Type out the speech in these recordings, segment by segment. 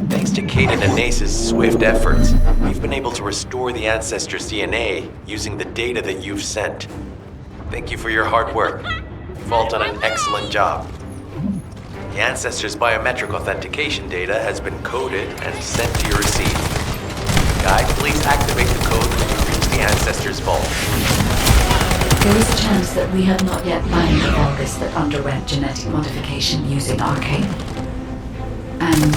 Thanks to Kaden and Nace's swift efforts, we've been able to restore the Ancestors' DNA using the data that you've sent. Thank you for your hard work. You've all done an excellent job. The Ancestors' biometric authentication data has been coded and sent to your receipt. Guide, please activate the code when you reach the Ancestors' vault. There is a chance that we have not yet found the Vulgus that underwent genetic modification using Arcane. And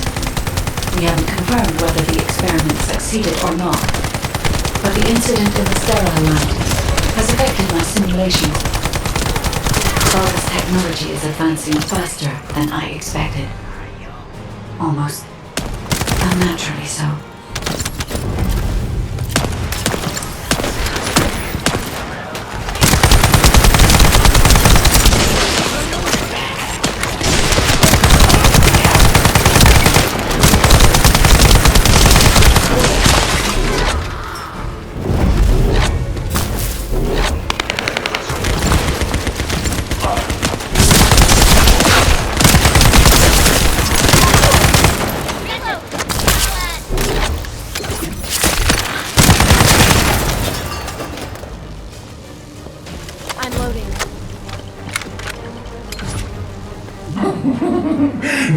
we haven't confirmed whether the experiment succeeded or not. But the incident in the sterile lab has affected my simulation. Vulgus technology is advancing faster than I expected. Almost unnaturally so.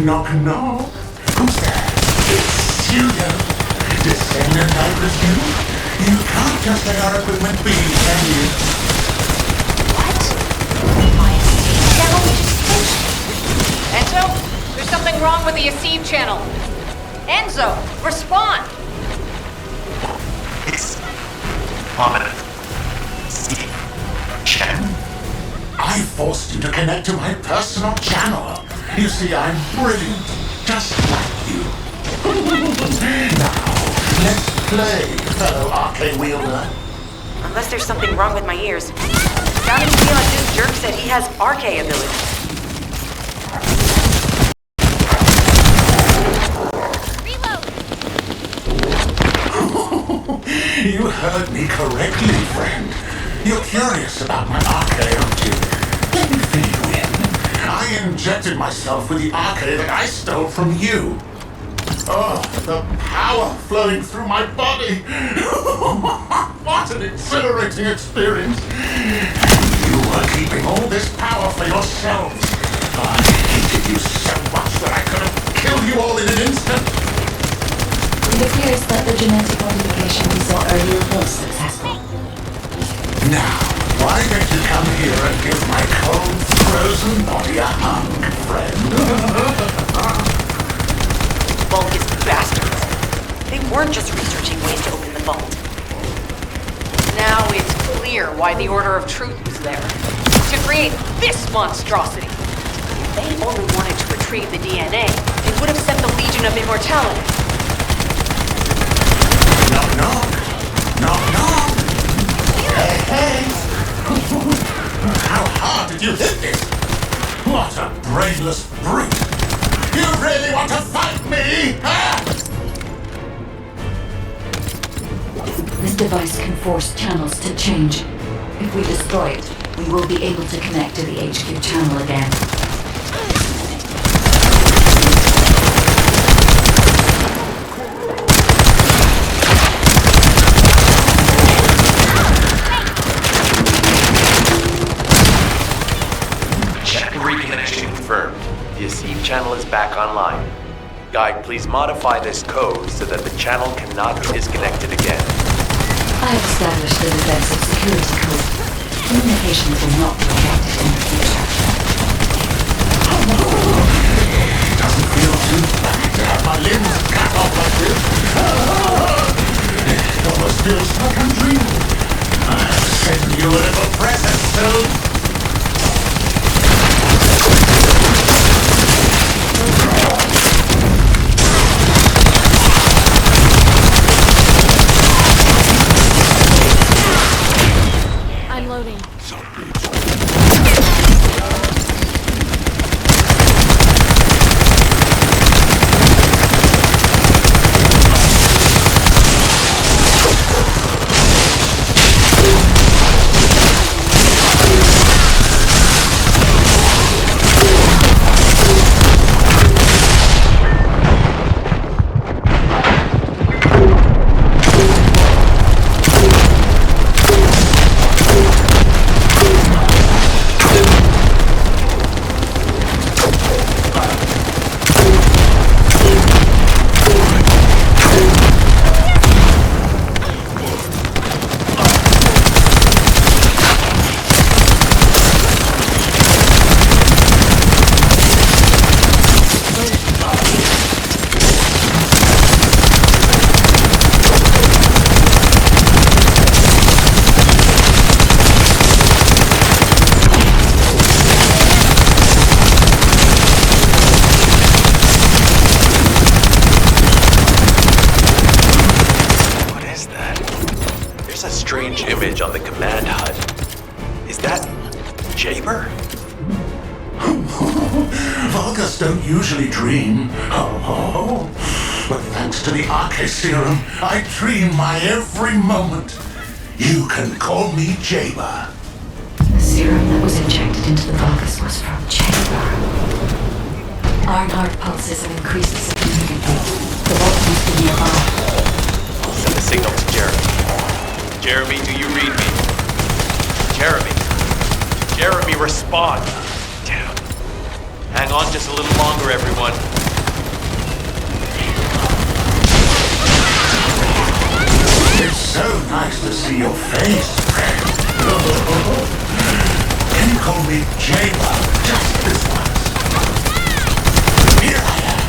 Knock, knock. Who's there? It's you, Descendant, I presume? You can't just let our equipment be, can you? What? My Aceve channel just switched. Enzo, there's something wrong with the Aceve channel. Enzo, respond! It's prominent. Aceve channel. I forced you to connect to my personal channel. You see, I'm brilliant, just like you. Now, let's play, fellow arcane wielder. Unless there's something wrong with my ears. Founding Guía, this jerk said he has arcane ability. You heard me correctly, friend. You're curious about my arcane, aren't you? Let me fill you in. I injected myself with the arcane that I stole from you. Oh, the power flowing through my body. What an exhilarating experience. And you were keeping all this power for yourselves. I hated you so much that I could have killed you all in an instant. It appears that the genetic modification we saw earlier was successful. Now, why don't you come here and give my cold, frozen body a hug, friend? Vulgus bastards. They weren't just researching ways to open the vault. Now it's clear why the Order of Truth was there. To create this monstrosity. If they only wanted to retrieve the DNA, they would have sent the Legion of Immortality. Knock, knock. Knock, knock. Hey, hey. How hard did you hit this? What a brainless brute. You really want to fight me, huh? This device can force channels to change. If we destroy it, we will be able to connect to the HQ channel again. Reconnection confirmed. The Aceve channel is back online. Guide, please modify this code so that the channel cannot be disconnected again. I have established a defensive security code. Communications will not be affected in the future. It doesn't feel too bad to have my limbs cut off like this. It almost feels like I'm dreaming. I'll send you a little present soon. notice a strange image on the command HUD. Is that Jaber? Vulgus don't usually dream. Oh, but thanks to the Arche serum, I dream my every moment. You can call me Jaber. The serum that was injected into the Vulgus was from Jaber. Our heart pulses have increased significantly. The vault must be nearby. I'll send a signal to Jeremy. Jeremy, do you read me? Jeremy. Jeremy, respond. Damn. Hang on just a little longer, everyone. It's so nice to see your face, friend. Can you call me Jaber just this once? Here I am.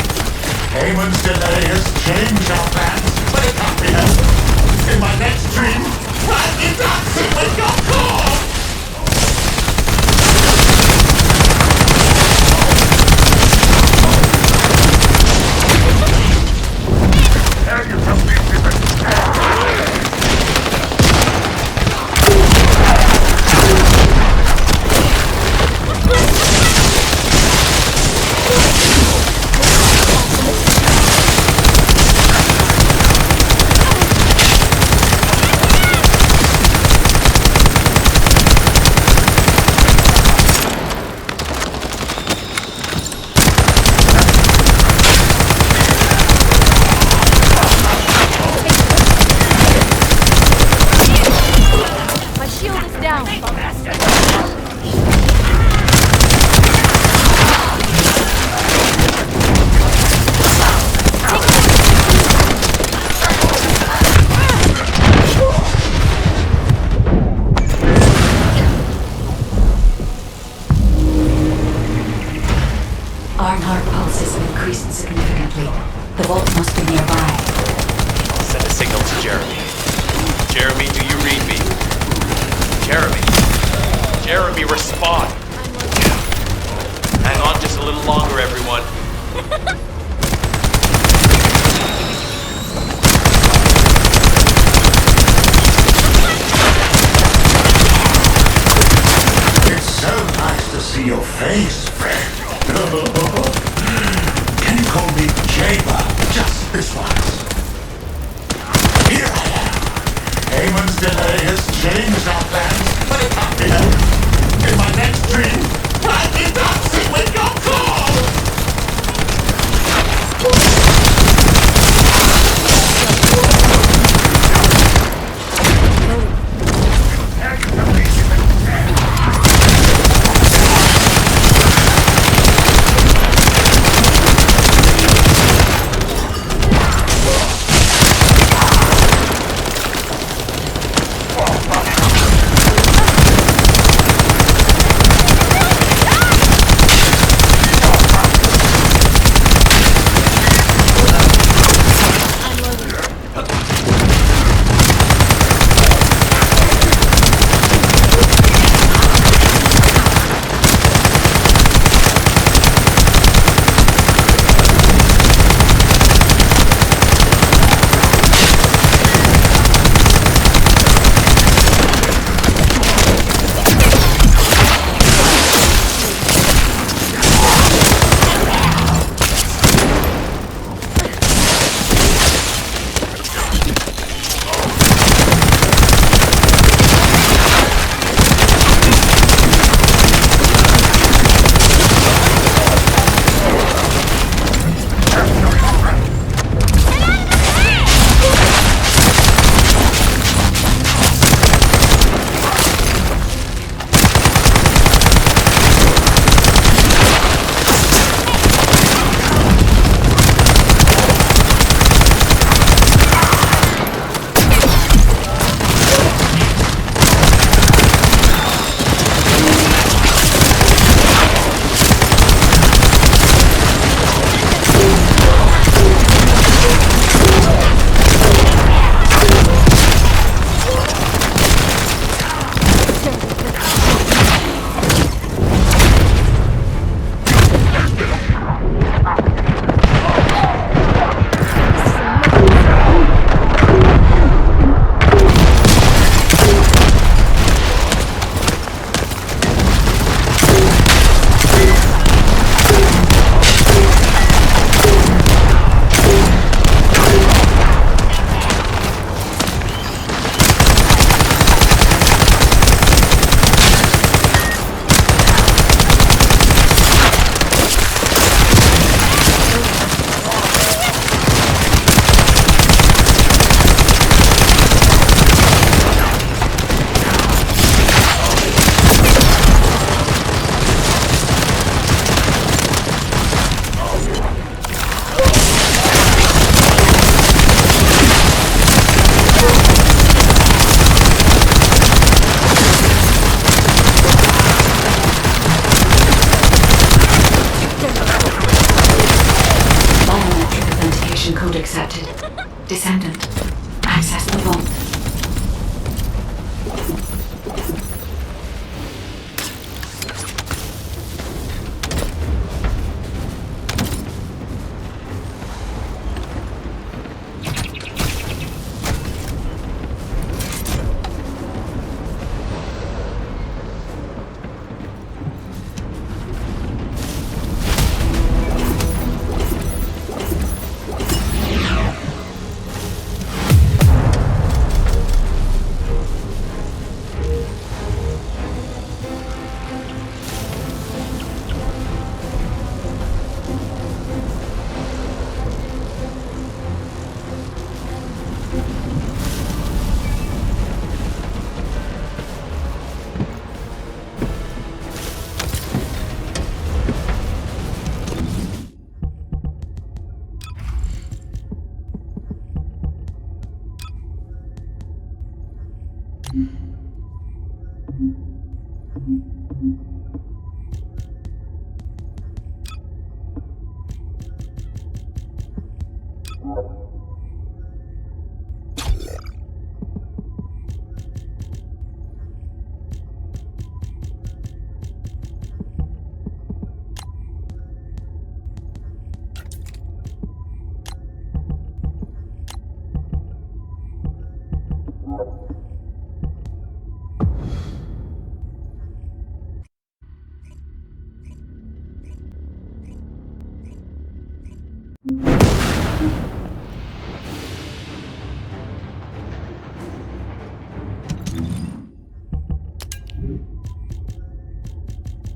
Haman's delay has changed our plans, but it can't be helped. In my next dream, I'll be dancing with your core!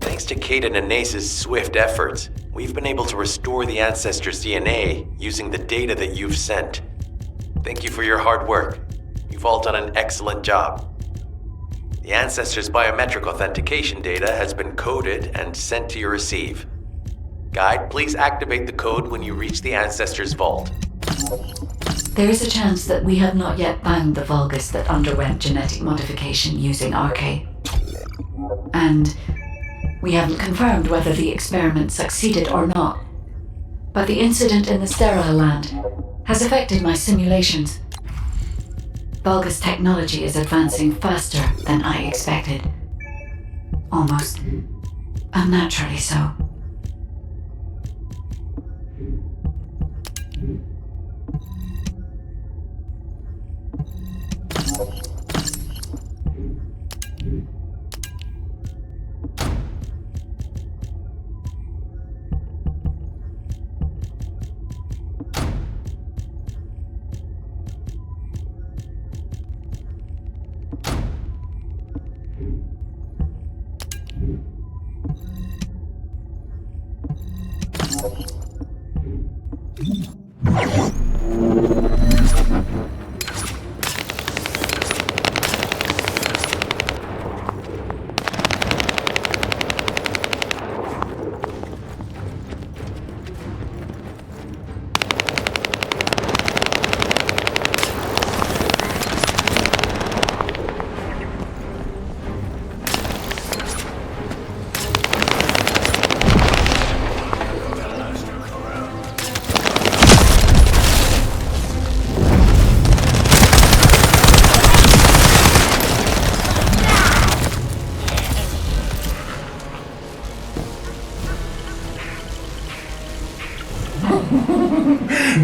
Thanks to Caden and Nace's swift efforts, we've been able to restore the ancestors' DNA using the data that you've sent. Thank you for your hard work. You've all done an excellent job. The ancestors' biometric authentication data has been coded and sent to your receive. Guide, please activate the code when you reach the ancestors' vault. There is a chance that we have not yet found the Vulgus that underwent genetic modification using RK. And we haven't confirmed whether the experiment succeeded or not. But the incident in the sterile land has affected my simulations. Vulgus technology is advancing faster than I expected. Almost unnaturally so.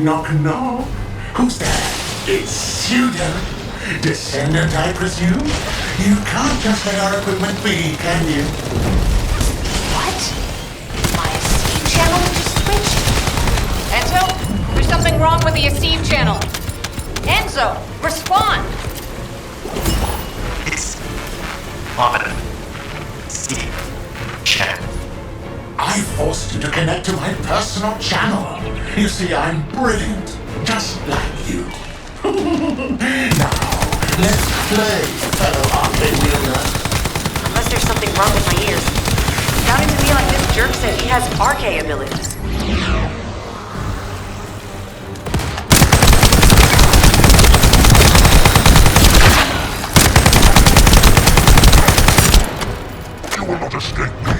Knock, knock. Who's there? It's you, Descendant, I presume? You can't just let our equipment be, can you? What? My Esteem channel just switched? Enzo, there's something wrong with the Esteem channel. Enzo, respond! It's on Steam channel. I forced you to connect to my personal channel. You see, I'm brilliant, just like you. Now, let's play, fellow arcade wielder. Unless there's something wrong with my ears. Sounded to me like this jerk said he has RK abilities. You will not escape me.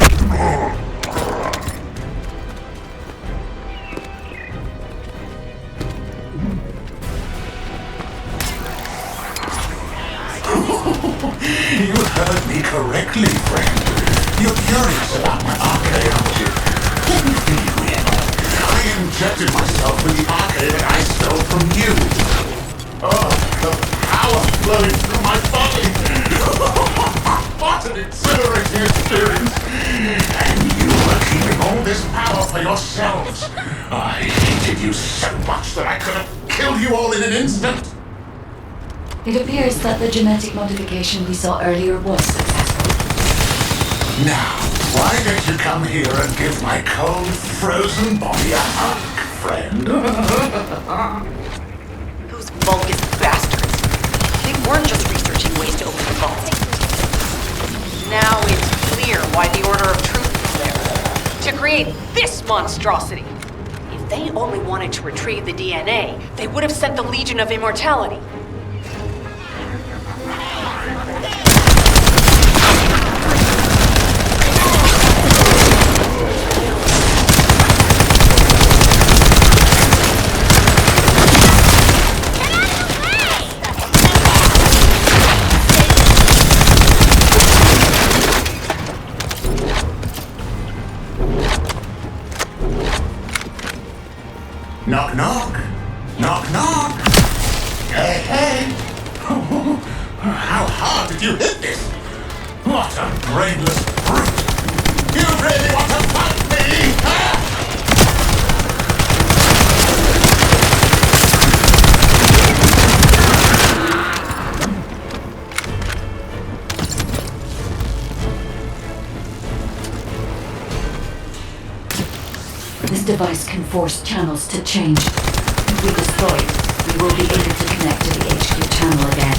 You heard me correctly, friend. You're curious about my arcade, aren't you? Let me fill you in. I injected myself with the arcade that I stole from you. Oh, the power flowing through my body. What an exhilarating experience. And you were keeping all this power for yourselves. I hated you so much that I could have killed you all in an instant. It appears that the genetic modification we saw earlier was successful. Now, why don't you come here and give my cold, frozen body a hug, friend? Those Vulgus bastards. They weren't just researching ways to open the vault. Now it's clear why the Order of Truth was there. To create this monstrosity. If they only wanted to retrieve the DNA, they would have sent the Legion of Immortality. head? How hard did you hit this? What a brainless brute! You really want to fight me? Huh? This device can force channels to change. If we destroy it, we will be able to connect to the HQ channel again.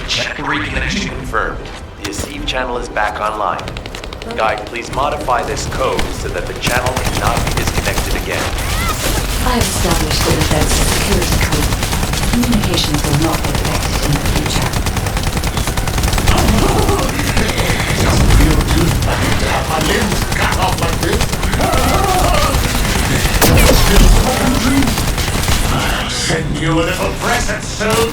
Check reconnection confirmed. The Receive channel is back online. Guide, please modify this code so that the channel cannot be disconnected again. I have established the defensive security code. Communications will not be affected in the future. It doesn't feel too bad to have my limbs cut off like this. Still some dream. I'll send you a little present soon.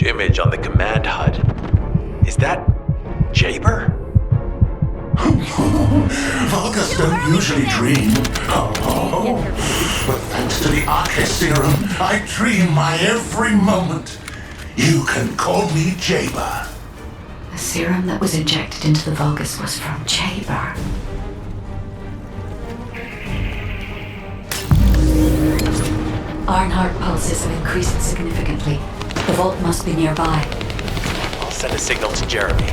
Image on the command HUD. Is that Jaber? Vulgus don't usually dream. Oh, but thanks to the Arche serum, I dream my every moment. You can call me Jaber. The serum that was injected into the Vulgus was from Jaber. Iron heart pulses have increased significantly. The vault must be nearby. I'll send a signal to Jeremy.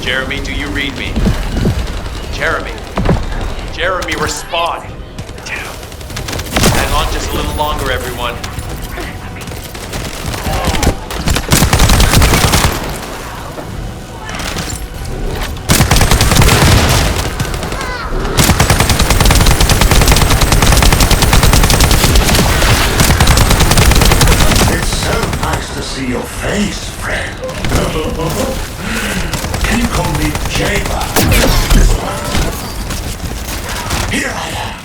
Jeremy, do you read me? Jeremy. Jeremy, respond. Damn. Hang on just a little longer, everyone. See your face, friend. Can you call me Jaber? Here I am.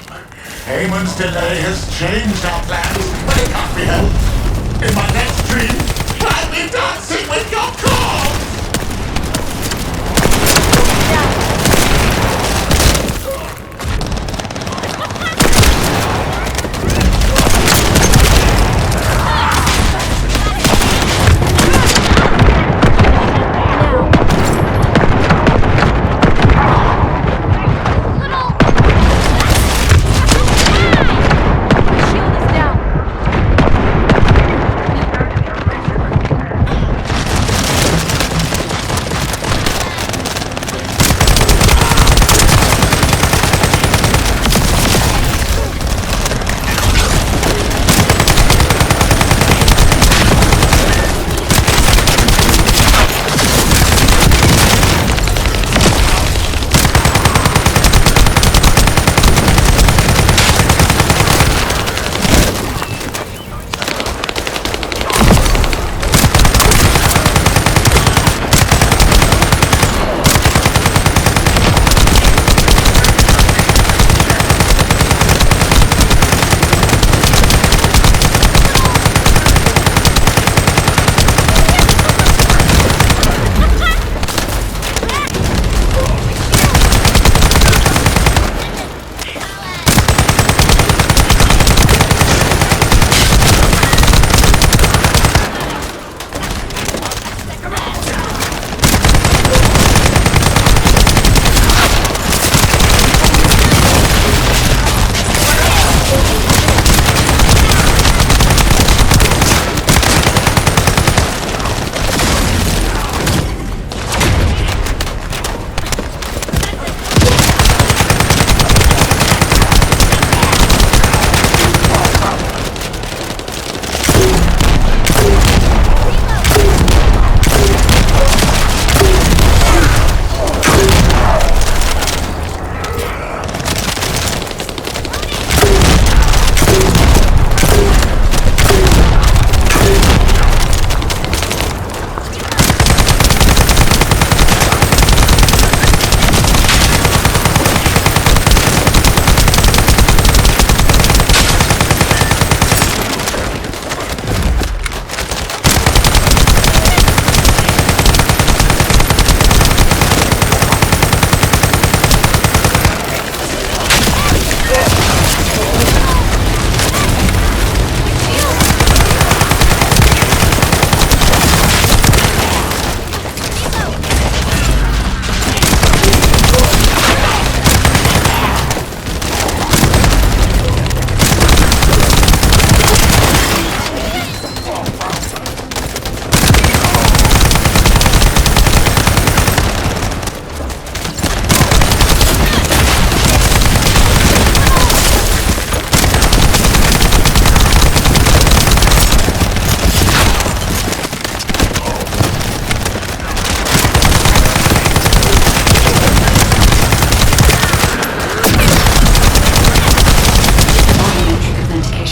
Eamon's delay has changed our plans, but it can't be helped. In my next dream, I'll be dancing with your corpse!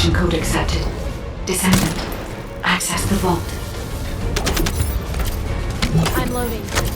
Identification code accepted. Descendant. Access the vault. I'm loading.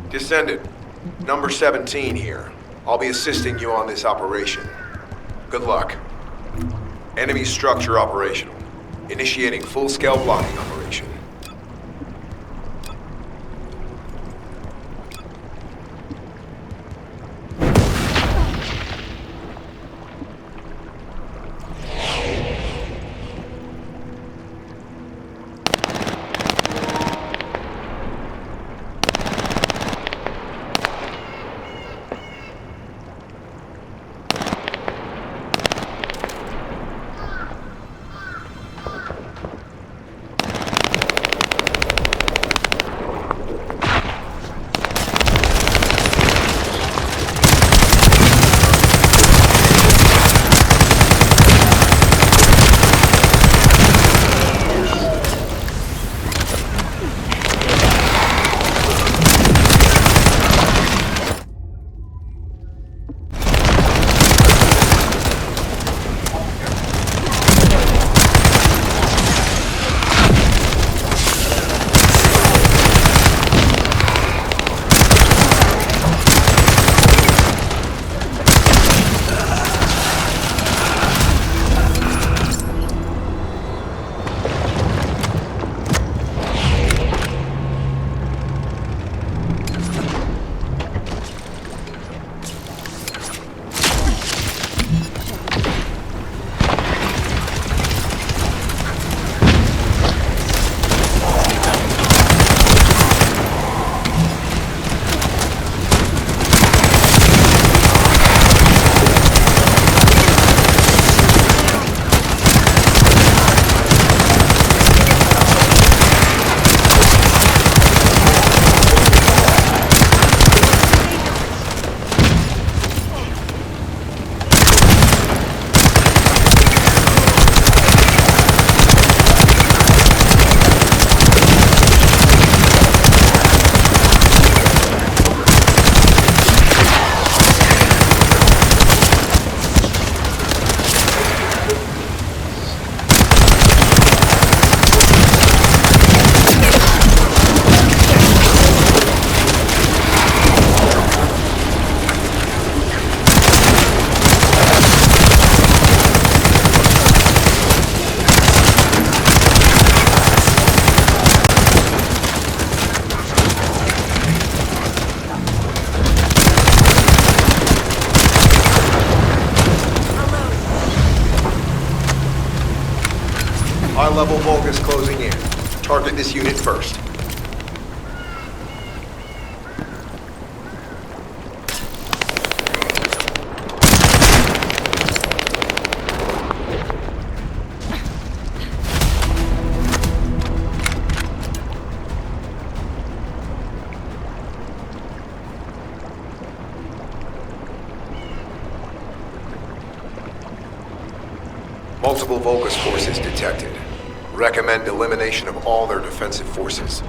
Descendant, number 17 here. I'll be assisting you on this operation. Good luck. Enemy structure operational. Initiating full-scale blocking operation. High-level Vulgus closing in. Target this unit first. Multiple Vulgus forces detected. Recommend elimination of all their defensive forces.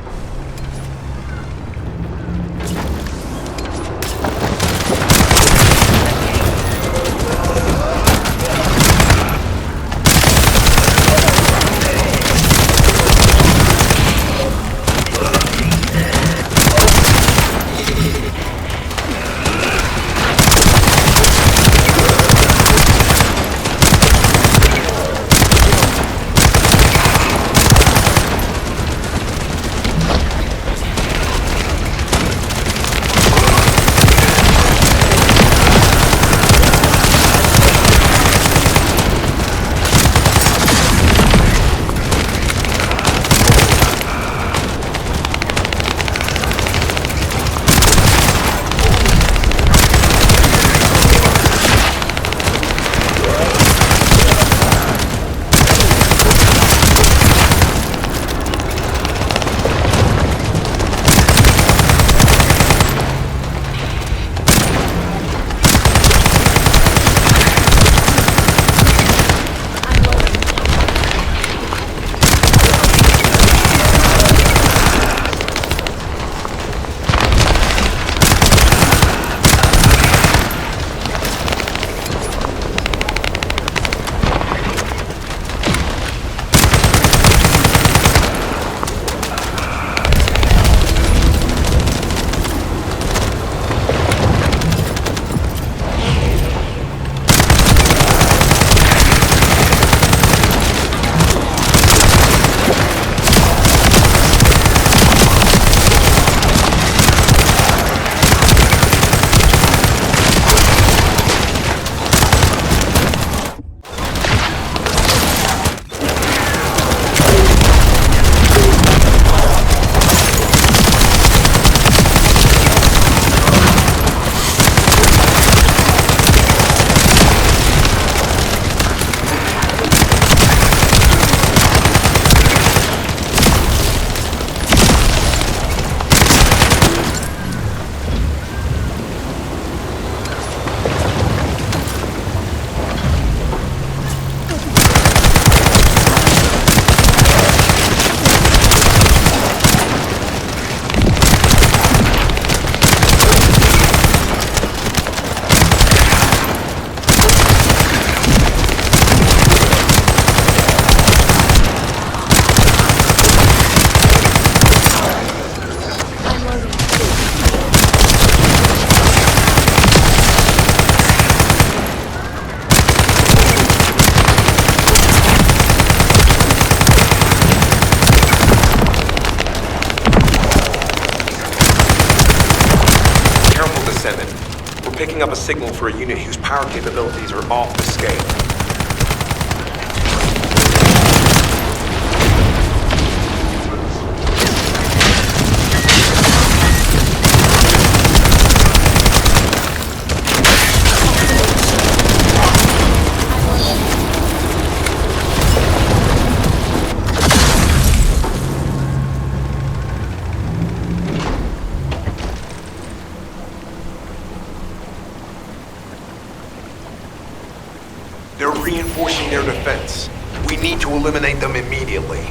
picking up a signal for a unit whose power capabilities are off the scale. They're reinforcing their defense. We need to eliminate them immediately.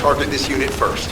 target this unit first.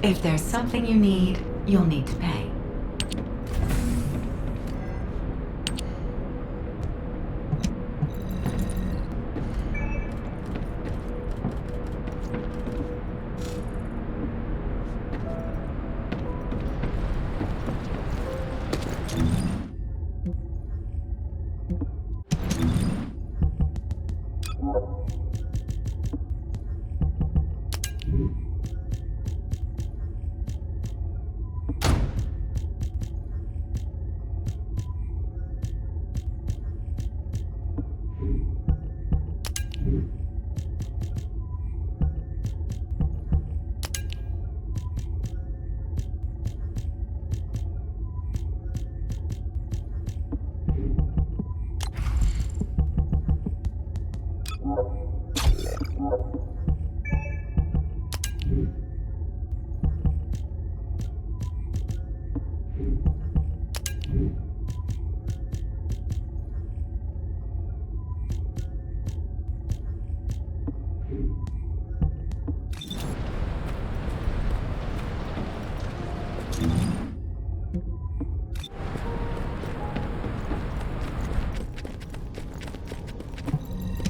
If there's something you need, you'll need to pay.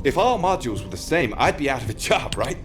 If all modules were the same, I'd be out of a job, right?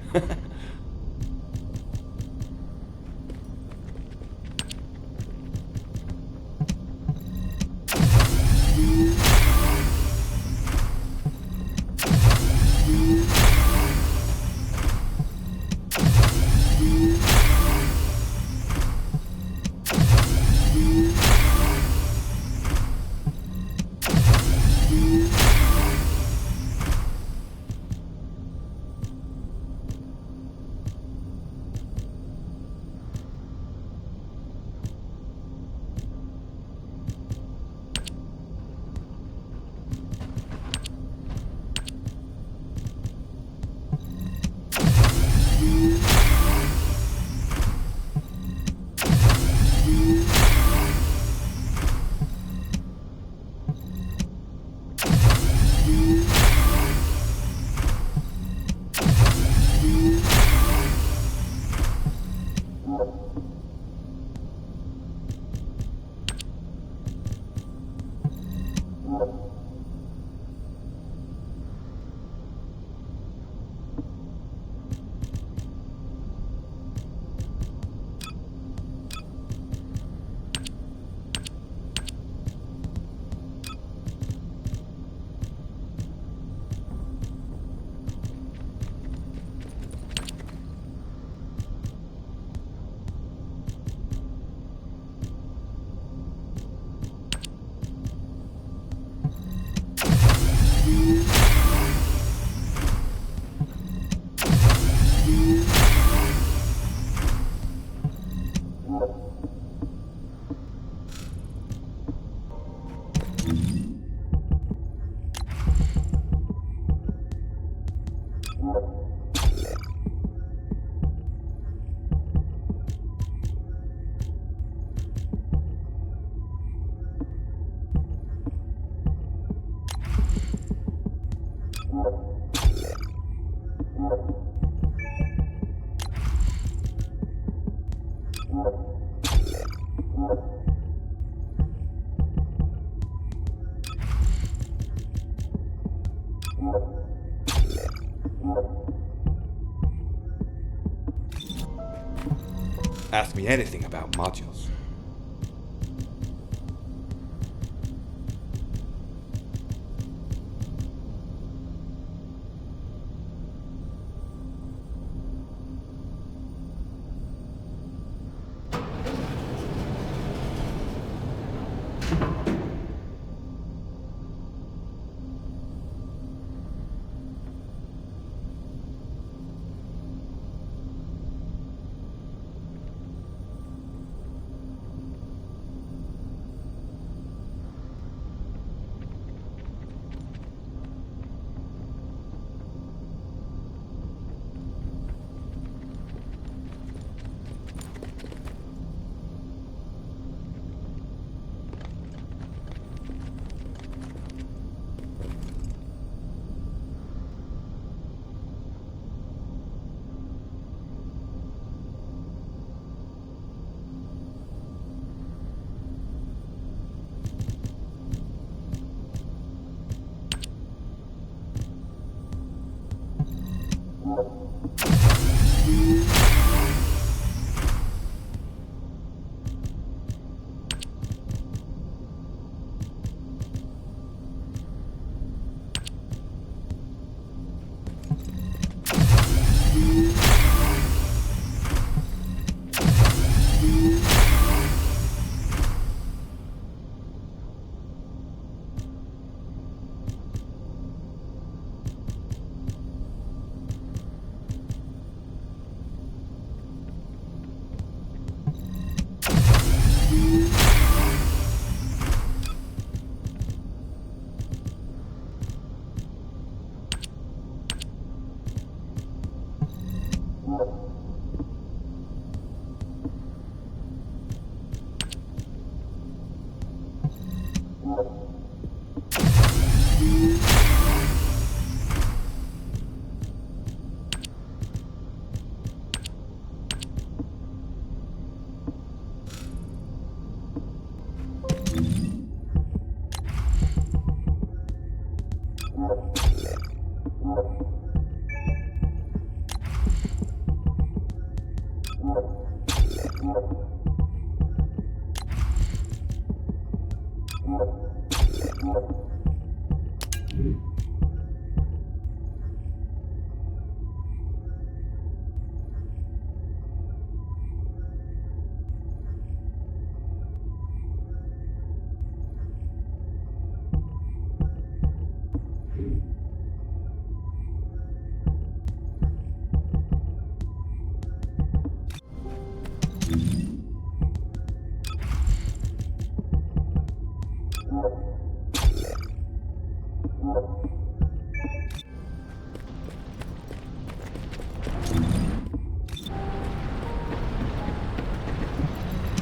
Ask me anything about modules.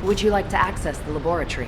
Would you like to access the laboratory?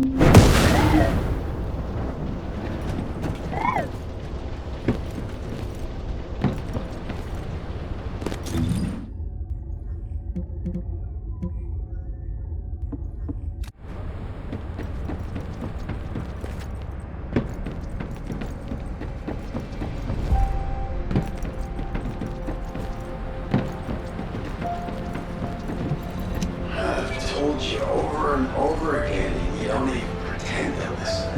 I've told you over and over again, and you don't even pretend to listen.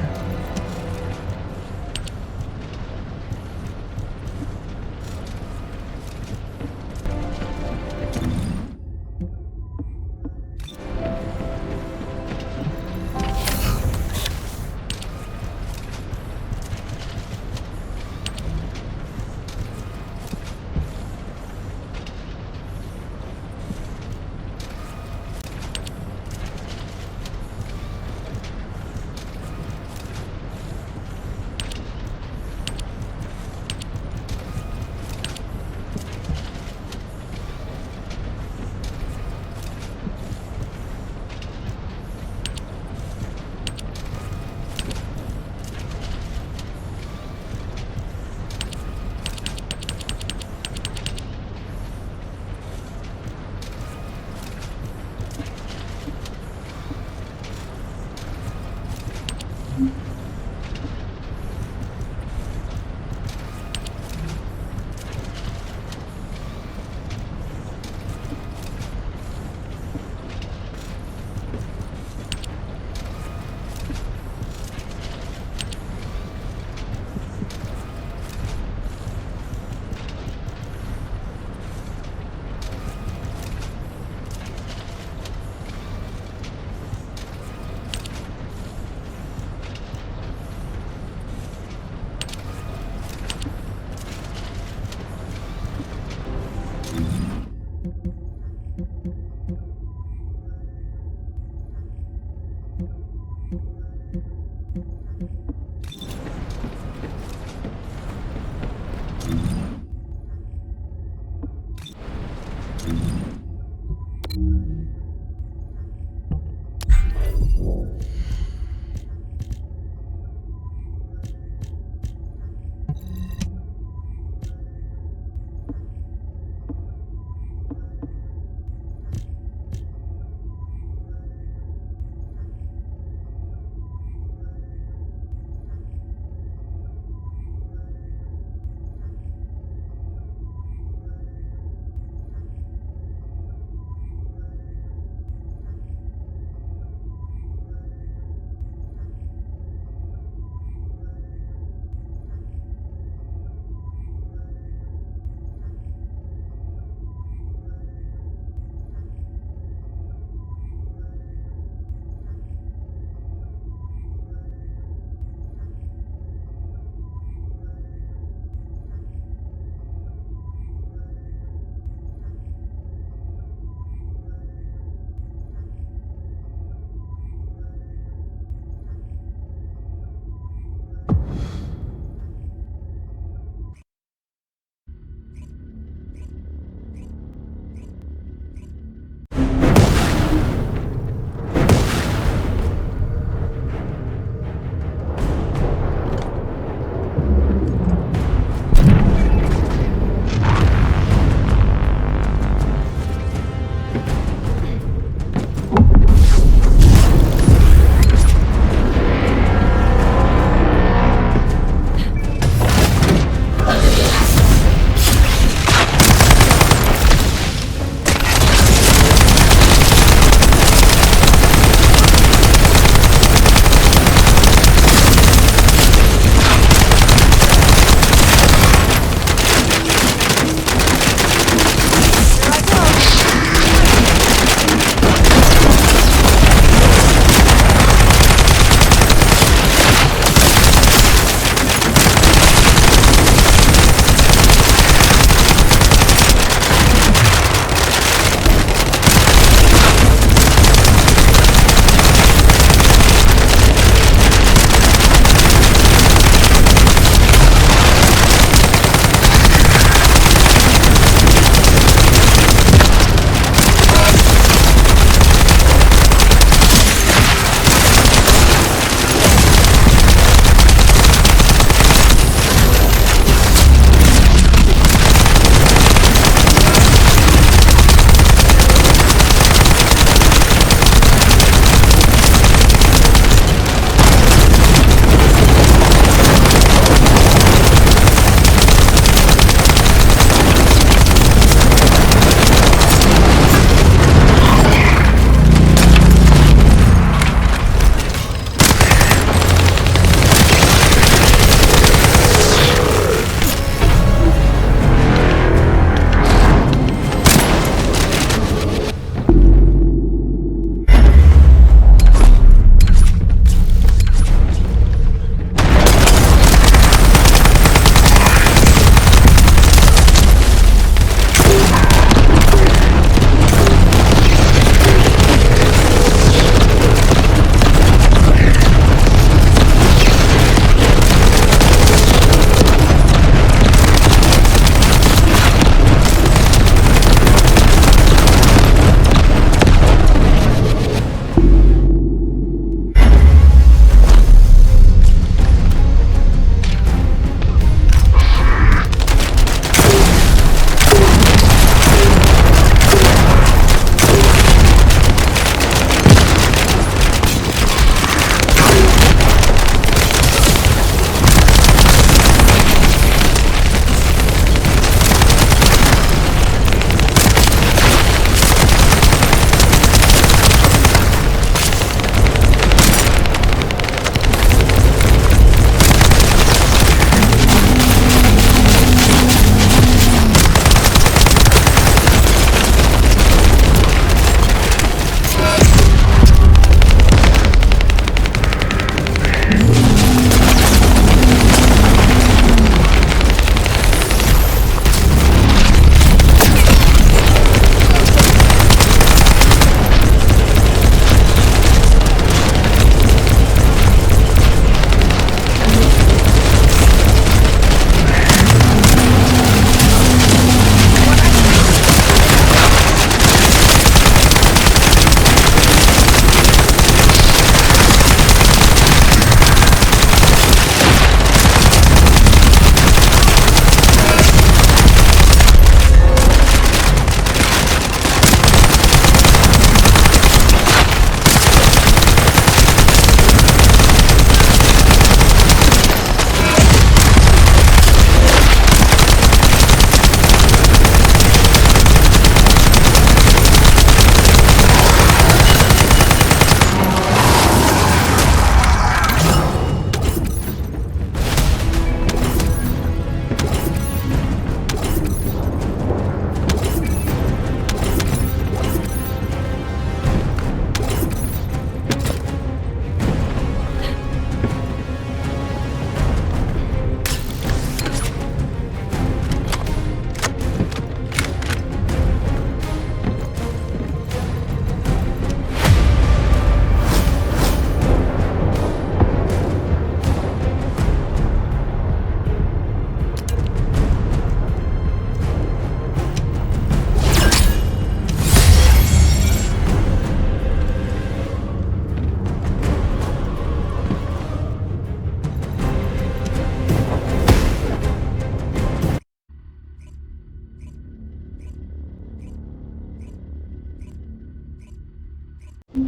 Have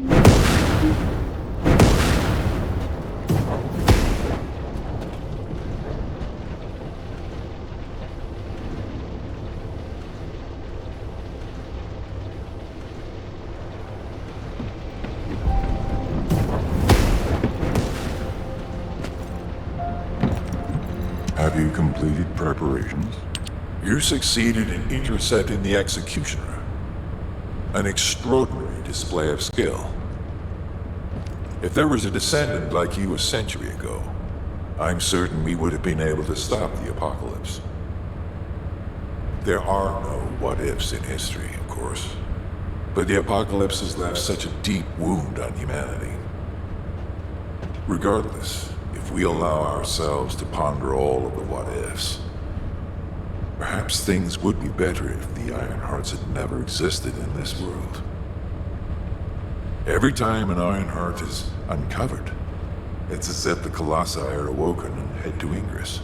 you completed preparations? You succeeded in intercepting the executioner. An extraordinary display of skill. If there was a descendant like you a century ago, I'm certain we would have been able to stop the apocalypse. There are no what-ifs in history, of course, but the apocalypse has left such a deep wound on humanity. Regardless, if we allow ourselves to ponder all of the what-ifs, perhaps things would be better if the Ironhearts had never existed in this world. Every time an Ironheart is uncovered, it's as if the Colossi are awoken and head to Ingress.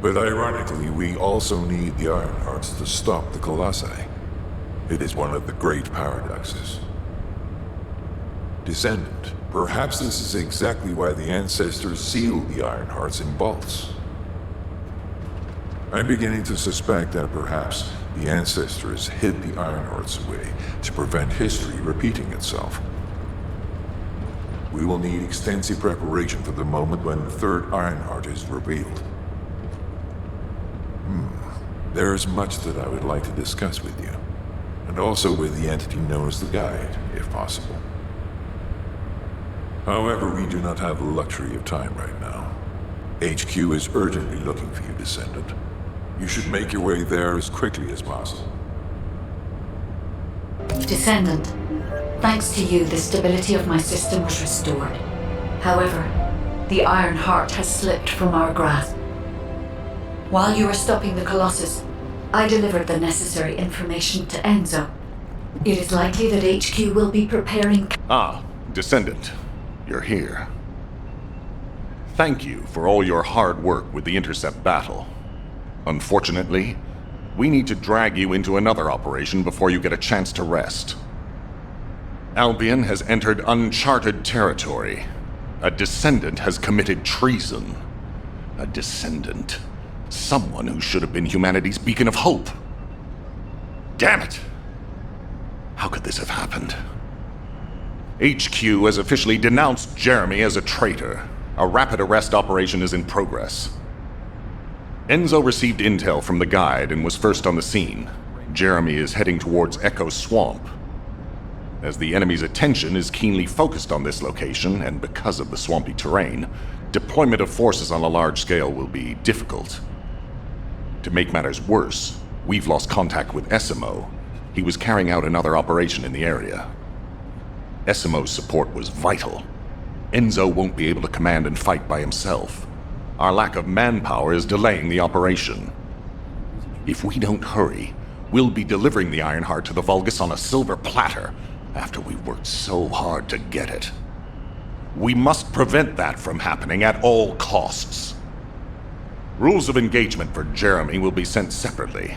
But ironically, we also need the Ironhearts to stop the Colossi. It is one of the great paradoxes. Descendant, perhaps this is exactly why the ancestors sealed the Ironhearts in vaults. I'm beginning to suspect that perhaps the ancestors hid the Ironhearts away to prevent history repeating itself. We will need extensive preparation for the moment when the third Ironheart is revealed. There is much that I would like to discuss with you, and also with the entity known as the Guide, if possible. However, we do not have the luxury of time right now. HQ is urgently looking for you, Descendant. You should make your way there as quickly as possible. Descendant, thanks to you, the stability of my system was restored. However, the Iron Heart has slipped from our grasp. While you were stopping the Colossus, I delivered the necessary information to Enzo. It is likely that HQ will be preparing... Ah, Descendant. You're here. Thank you for all your hard work with the intercept battle. Unfortunately, we need to drag you into another operation before you get a chance to rest. Albion has entered uncharted territory. A Descendant has committed treason. A Descendant. Someone who should have been humanity's beacon of hope. Damn it! How could this have happened? HQ has officially denounced Jeremy as a traitor. A rapid arrest operation is in progress. Enzo received intel from the Guide and was first on the scene. Jeremy is heading towards Echo Swamp. As the enemy's attention is keenly focused on this location, and because of the swampy terrain, deployment of forces on a large scale will be difficult. To make matters worse, we've lost contact with Essimo. He was carrying out another operation in the area. Essimo's support was vital. Enzo won't be able to command and fight by himself. Our lack of manpower is delaying the operation. If we don't hurry, we'll be delivering the Ironheart to the Vulgus on a silver platter after we've worked so hard to get it. We must prevent that from happening at all costs. Rules of engagement for Jeremy will be sent separately.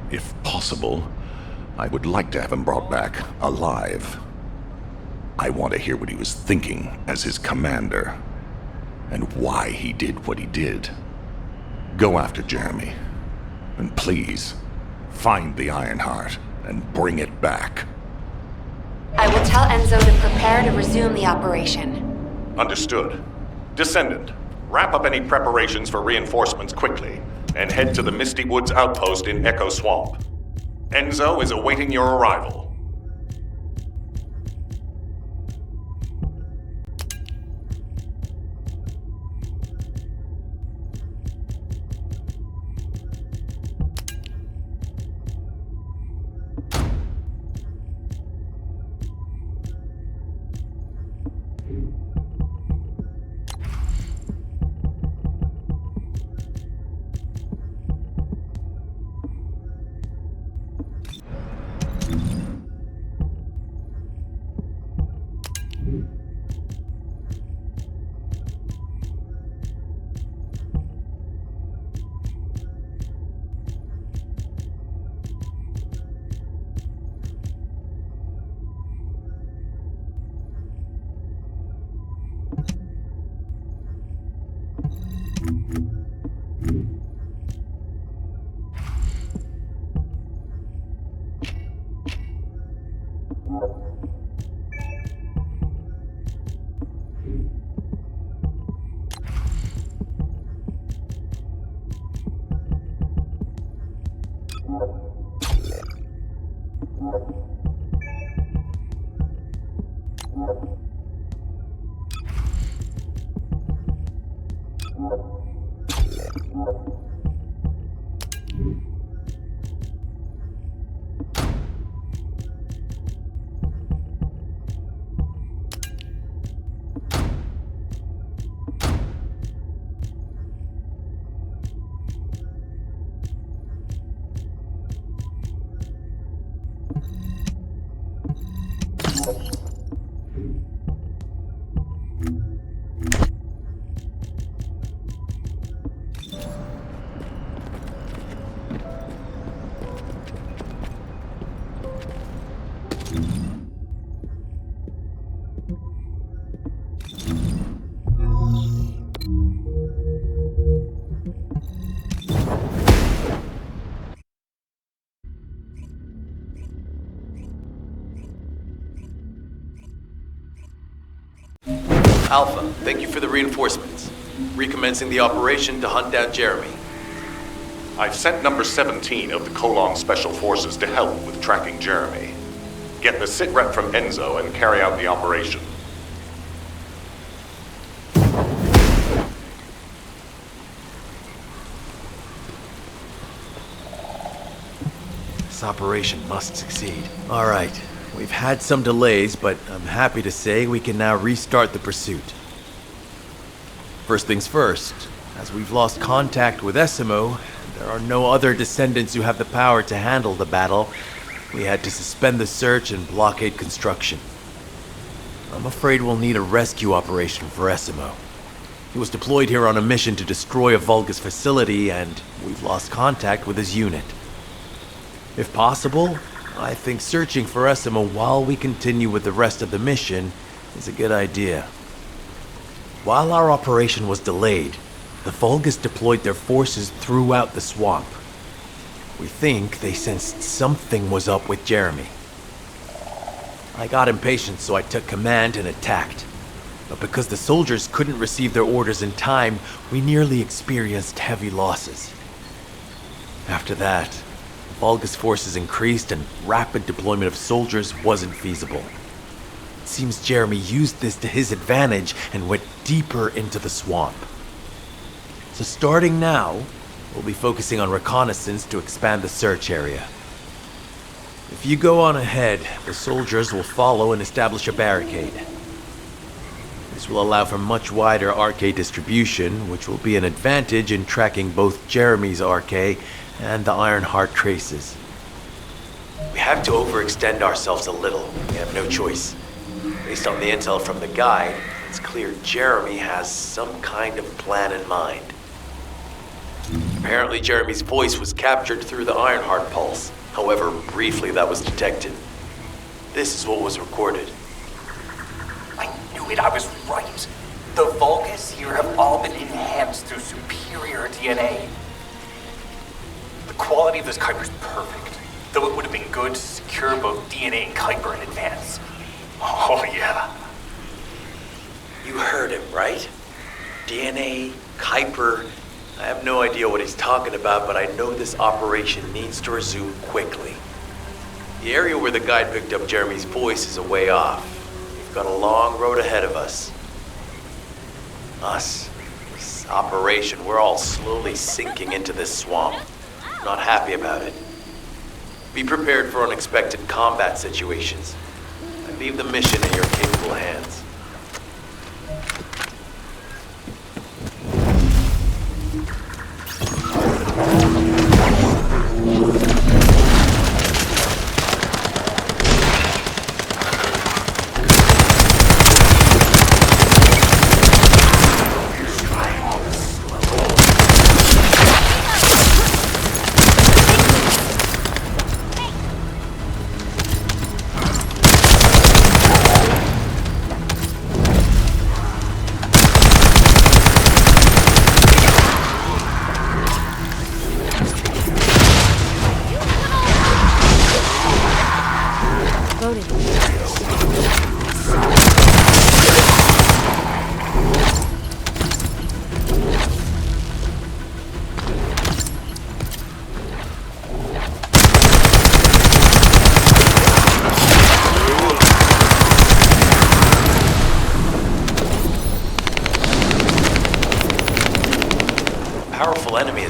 If possible, I would like to have him brought back alive. I want to hear what he was thinking as his commander, and why he did what he did. Go after Jeremy, and please, find the Ironheart and bring it back. I will tell Enzo to prepare to resume the operation. Understood. Descendant, wrap up any preparations for reinforcements quickly, and head to the Misty Woods outpost in Echo Swamp. Enzo is awaiting your arrival. Alpha, thank you for the reinforcements. Recommencing the operation to hunt down Jeremy. I've sent number 17 of the Colon Special Forces to help with tracking Jeremy. Get the sitrep from Enzo and carry out the operation. This operation must succeed. All right. We've had some delays, but I'm happy to say we can now restart the pursuit. First things first, as we've lost contact with Essimo, there are no other Descendants who have the power to handle the battle. We had to suspend the search and blockade construction. I'm afraid we'll need a rescue operation for Essimo. He was deployed here on a mission to destroy a Vulgus facility, and we've lost contact with his unit. If possible, I think searching for Essimo while we continue with the rest of the mission is a good idea. While our operation was delayed, the Vulgus deployed their forces throughout the swamp. We think they sensed something was up with Jeremy. I got impatient, so I took command and attacked. But because the soldiers couldn't receive their orders in time, we nearly experienced heavy losses. After that, Vulgus forces increased and rapid deployment of soldiers wasn't feasible. It seems Jeremy used this to his advantage and went deeper into the swamp. So starting now, we'll be focusing on reconnaissance to expand the search area. If you go on ahead, the soldiers will follow and establish a barricade. This will allow for much wider RK distribution, which will be an advantage in tracking both Jeremy's RK and the Ironheart traces. We have to overextend ourselves a little. We have no choice. Based on the intel from the guide, it's clear Jeremy has some kind of plan in mind. Apparently Jeremy's voice was captured through the Ironheart pulse. However, briefly that was detected. This is what was recorded. I knew it, I was right. The Vulgus here have all been enhanced through superior DNA. The quality of this Kuiper's perfect, though it would have been good to secure both DNA and Kuiper in advance. Oh yeah. You heard him, right? DNA, Kuiper. I have no idea what he's talking about, but I know this operation needs to resume quickly. The area where the guide picked up Jeremy's voice is a way off. We've got a long road ahead of us. This operation, we're all slowly sinking into this swamp. Not happy about it. Be prepared for unexpected combat situations. I leave the mission in your capable hands.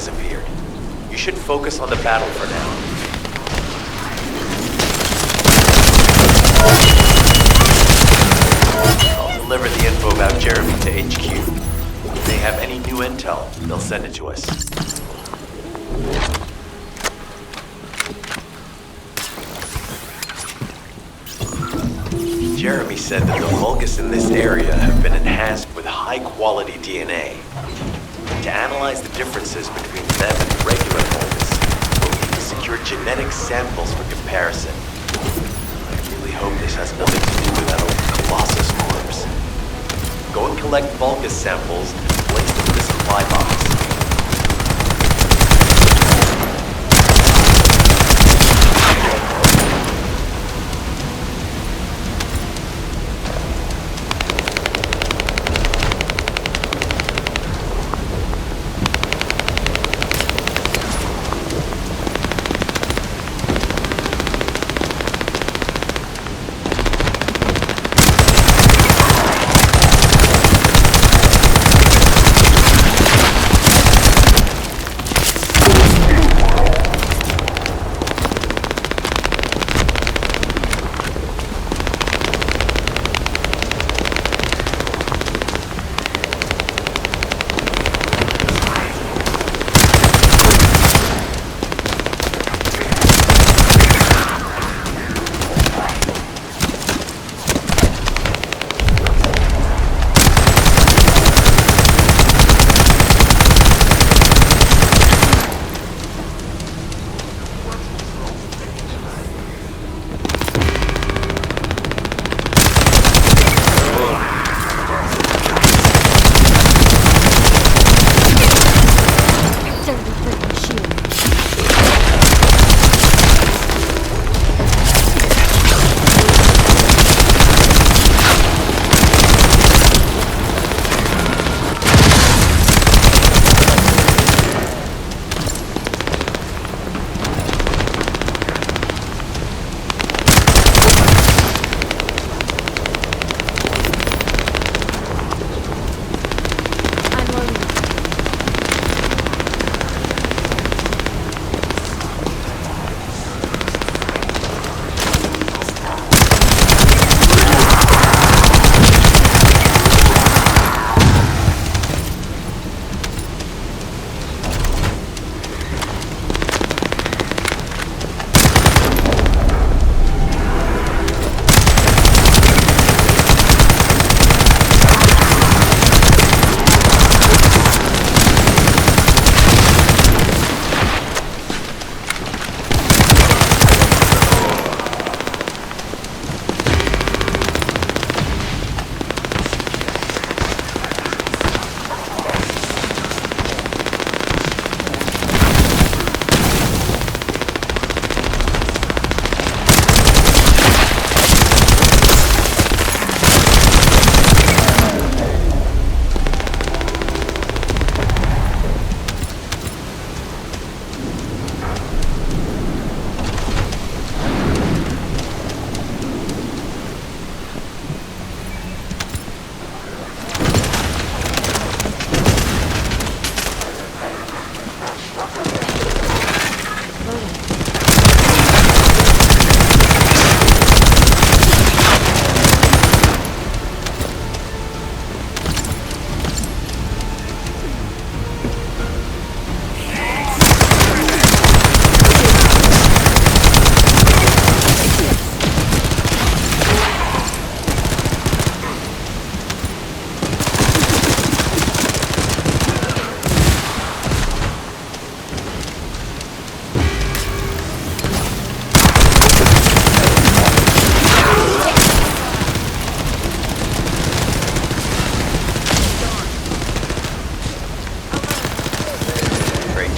has appeared. You should focus on the battle for now. I'll deliver the info about Jeremy to HQ. If they have any new intel, they'll send it to us. Jeremy said that the Vulgus in this area have been enhanced with high-quality DNA. To analyze the differences between them and regular Vulgus, we'll need to secure genetic samples for comparison. I really hope this has nothing to do with that old Colossus corpse. Go and collect Vulgus samples and place them in the supply box.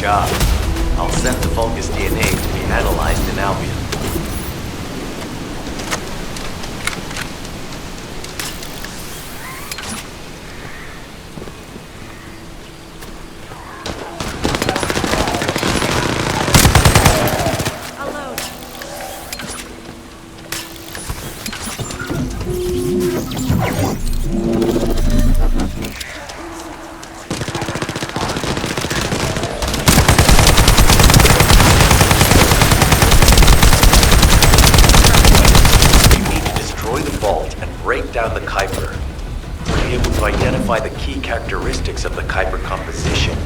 job. I'll send the Vulgus DNA to be analyzed in Albion. break down the Kuiper. We'll be able to identify the key characteristics of the Kuiper composition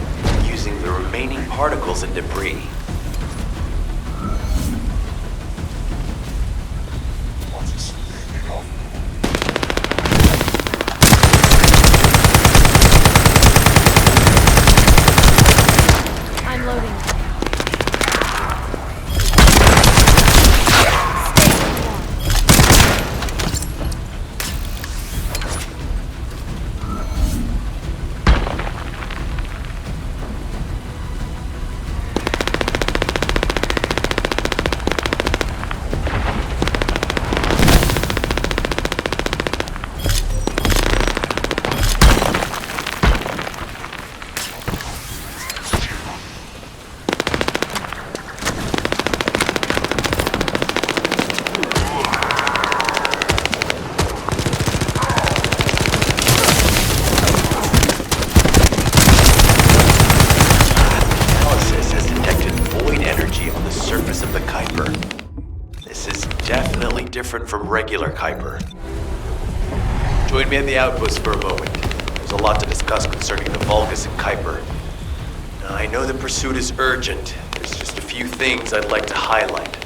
using the remaining particles and debris. I'm loading. Different from regular Kuiper. Join me at the outpost for a moment. There's a lot to discuss concerning the Vulgus and Kuiper. Now, I know the pursuit is urgent. There's just a few things I'd like to highlight.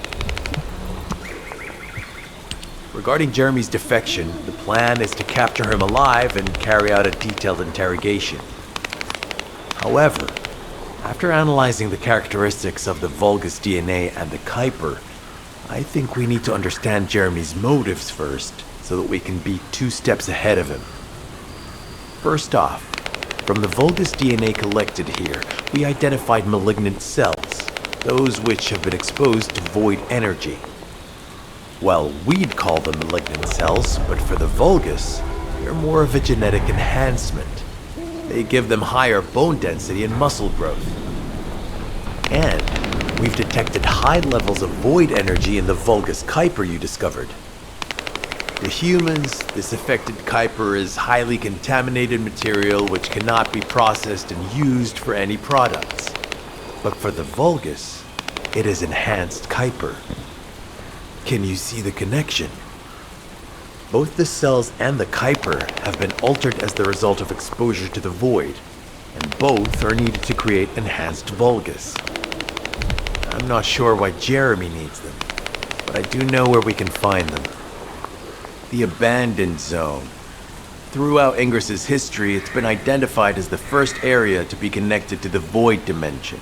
Regarding Jeremy's defection, the plan is to capture him alive and carry out a detailed interrogation. However, after analyzing the characteristics of the Vulgus DNA and the Kuiper, I think we need to understand Jeremy's motives first, so that we can be 2 steps ahead of him. First off, from the Vulgus DNA collected here, we identified malignant cells, those which have been exposed to void energy. Well, we'd call them malignant cells, but for the Vulgus, they're more of a genetic enhancement. They give them higher bone density and muscle growth. And we've detected high levels of void energy in the Vulgus Kuiper you discovered. To humans, this affected Kuiper is highly contaminated material which cannot be processed and used for any products. But for the Vulgus, it is enhanced Kuiper. Can you see the connection? Both the cells and the Kuiper have been altered as the result of exposure to the void, and both are needed to create enhanced Vulgus. I'm not sure why Jeremy needs them, but I do know where we can find them. The Abandoned Zone. Throughout Ingris's history, it's been identified as the first area to be connected to the Void Dimension,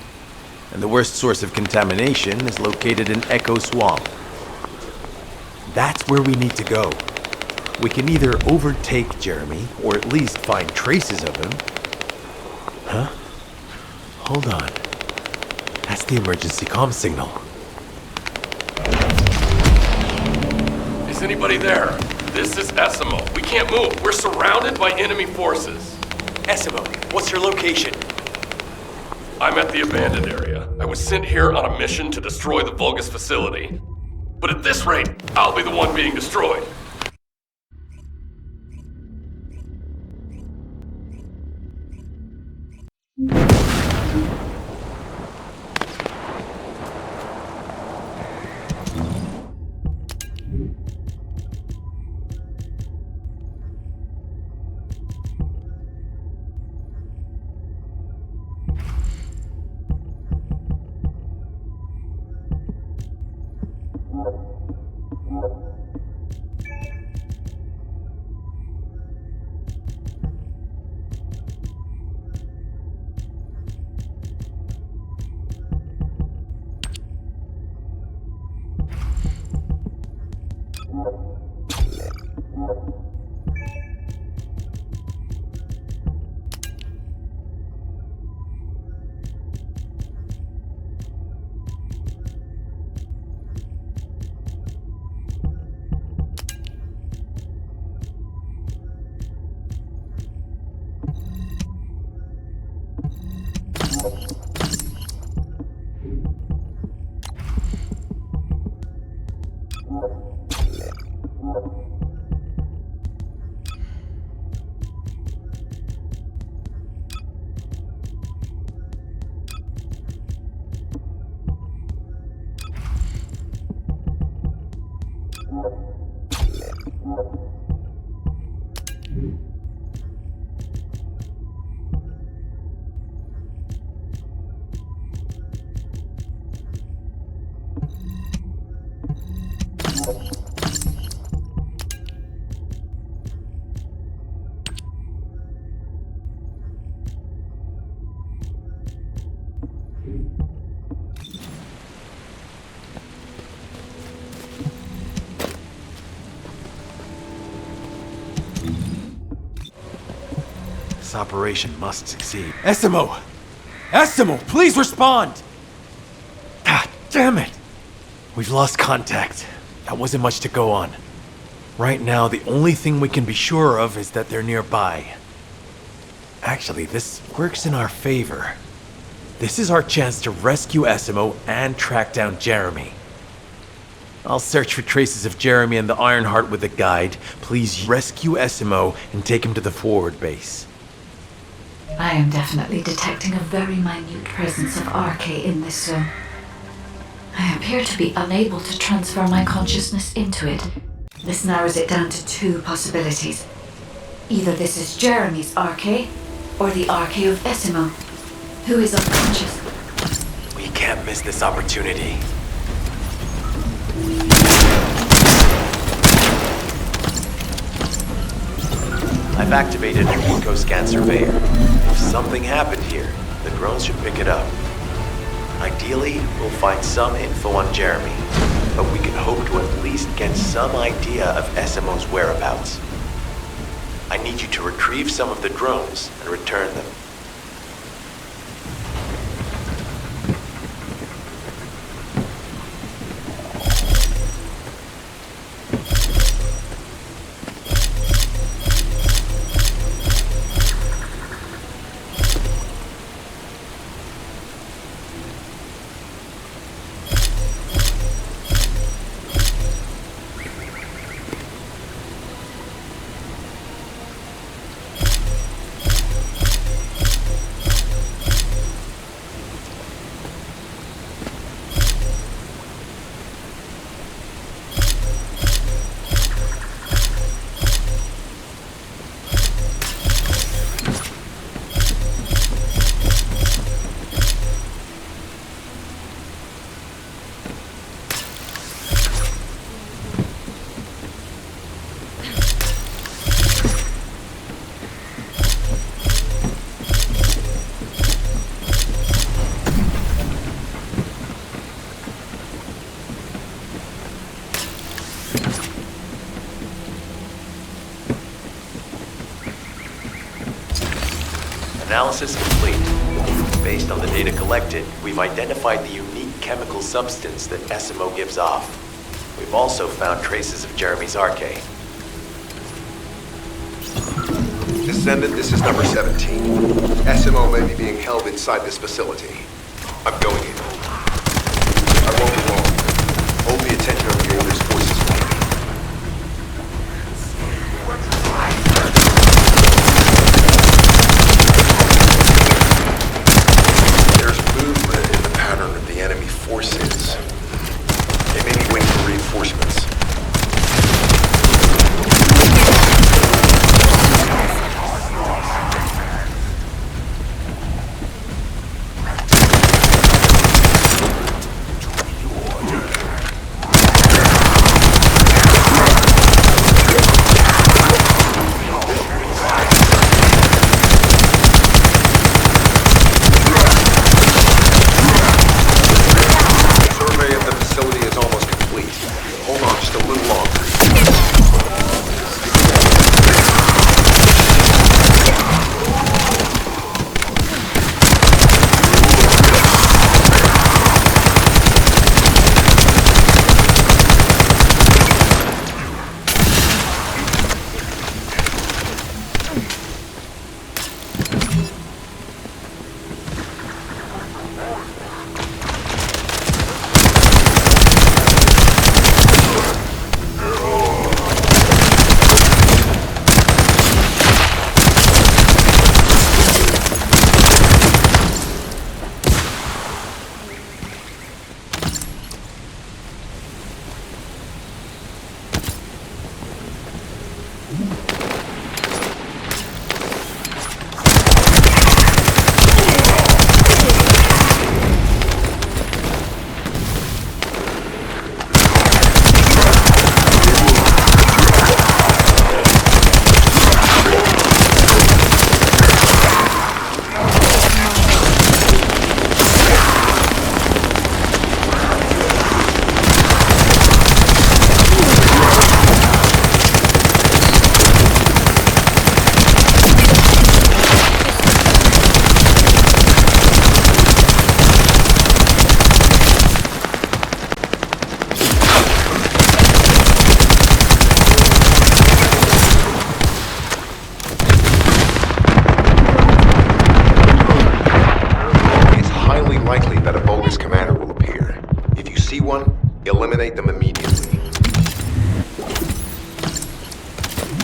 and the worst source of contamination is located in Echo Swamp. That's where we need to go. We can either overtake Jeremy, or at least find traces of him. Huh? Hold on. That's the emergency comm signal. Is anybody there? This is Essimo. We can't move. We're surrounded by enemy forces. Essimo, what's your location? I'm at the abandoned area. I was sent here on a mission to destroy the Vulgus facility. But at this rate, I'll be the one being destroyed. This operation must succeed. Essimo! Essimo, please respond! God damn it! We've lost contact. That wasn't much to go on. Right now, the only thing we can be sure of is that they're nearby. Actually, this works in our favor. This is our chance to rescue Essimo and track down Jeremy. I'll search for traces of Jeremy and the Ironheart with a guide. Please rescue Essimo and take him to the forward base. I am definitely detecting a very minute presence of RK in this zone. I appear to be unable to transfer my consciousness into it. This narrows it down to two possibilities. Either this is Jeremy's RK, or the RK of Essimo, who is unconscious. We can't miss this opportunity. I've activated an eco-scan surveyor. If something happened here, the drones should pick it up. Ideally, we'll find some info on Jeremy, but we can hope to at least get some idea of Essimo's whereabouts. I need you to retrieve some of the drones and return them. Analysis complete. Based on the data collected, we've identified the unique chemical substance that Essimo gives off. We've also found traces of Jeremy's RK. Descendant, this is number 17. Essimo may be being held inside this facility. I'm going in. I won't be long. Hold the attention of the Order's forces for me. There's movement in the pattern of the enemy forces. They may be waiting for reinforcements.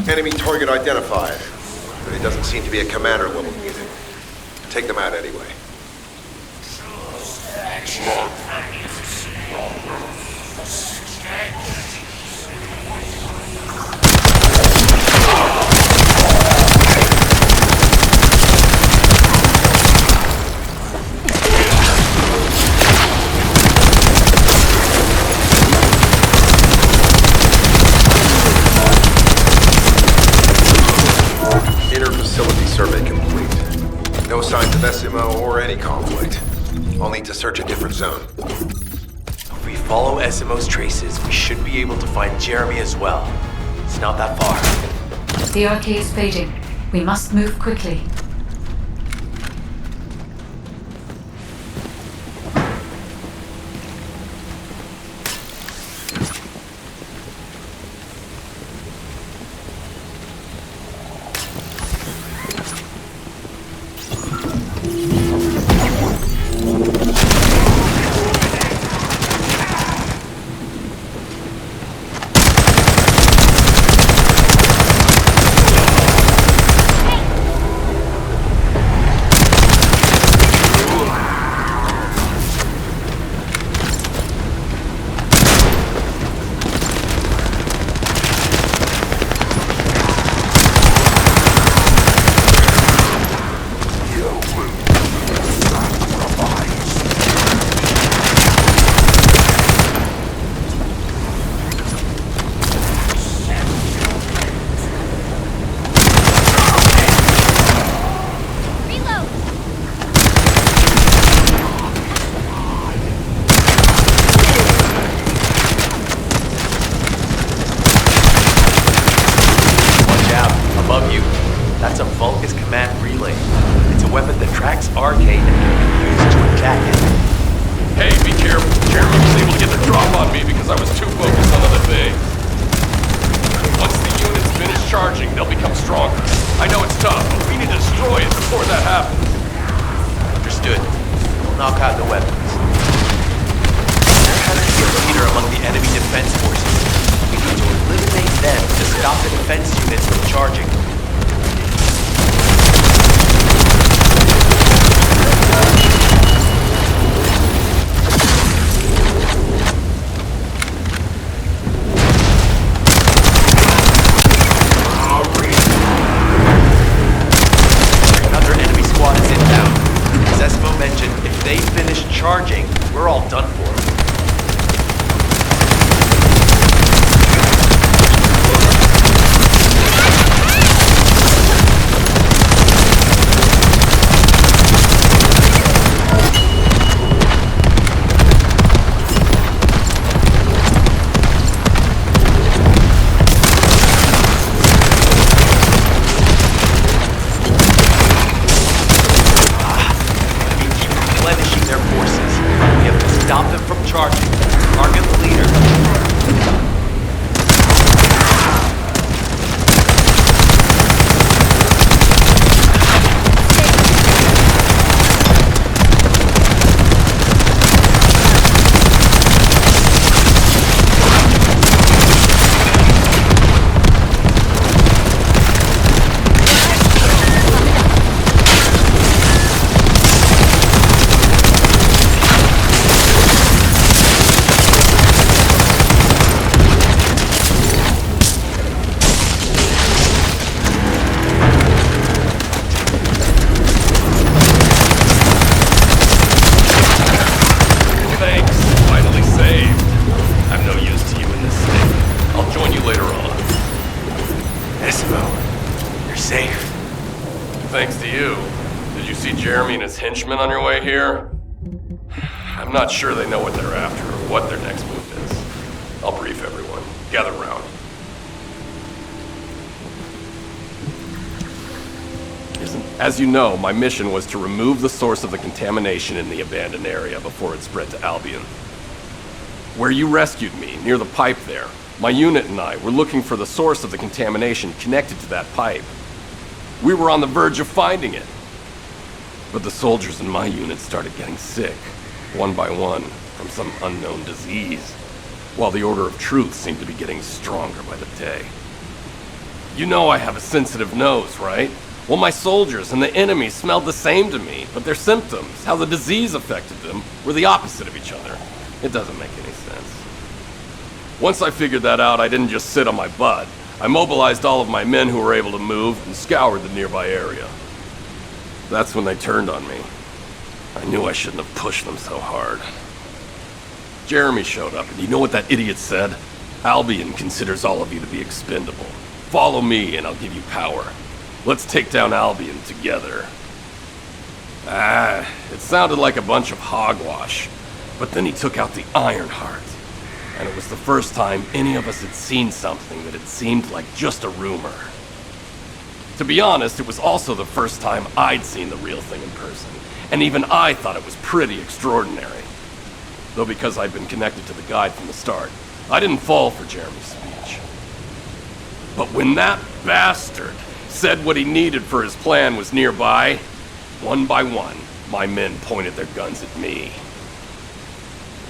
Enemy target identified, but it doesn't seem to be a commander level unit. Take them out anyway. Inter-facility survey complete. No signs of SMO or any conflict. I'll need to search a different zone. If we follow SMO's traces, we should be able to find Jeremy as well. It's not that far. The RK is fading. We must move quickly. Henchmen on your way here? I'm not sure they know what they're after or what their next move is. I'll brief everyone. Gather round. As you know, my mission was to remove the source of the contamination in the abandoned area before it spread to Albion. Where you rescued me, near the pipe there, my unit and I were looking for the source of the contamination connected to that pipe. We were on the verge of finding it. But the soldiers in my unit started getting sick, one by one, from some unknown disease, while the Order of Truth seemed to be getting stronger by the day. You know I have a sensitive nose, right? Well, my soldiers and the enemy smelled the same to me, but their symptoms, how the disease affected them, were the opposite of each other. It doesn't make any sense. Once I figured that out, I didn't just sit on my butt. I mobilized all of my men who were able to move and scoured the nearby area. That's when they turned on me. I knew I shouldn't have pushed them so hard. Jeremy showed up, and you know what that idiot said? Albion considers all of you to be expendable. Follow me, and I'll give you power. Let's take down Albion together. It sounded like a bunch of hogwash. But then he took out the Ironheart. And it was the first time any of us had seen something that had seemed like just a rumor. To be honest, it was also the first time I'd seen the real thing in person. And even I thought it was pretty extraordinary. Though because I'd been connected to the guide from the start, I didn't fall for Jeremy's speech. But when that bastard said what he needed for his plan was nearby, one by one, my men pointed their guns at me.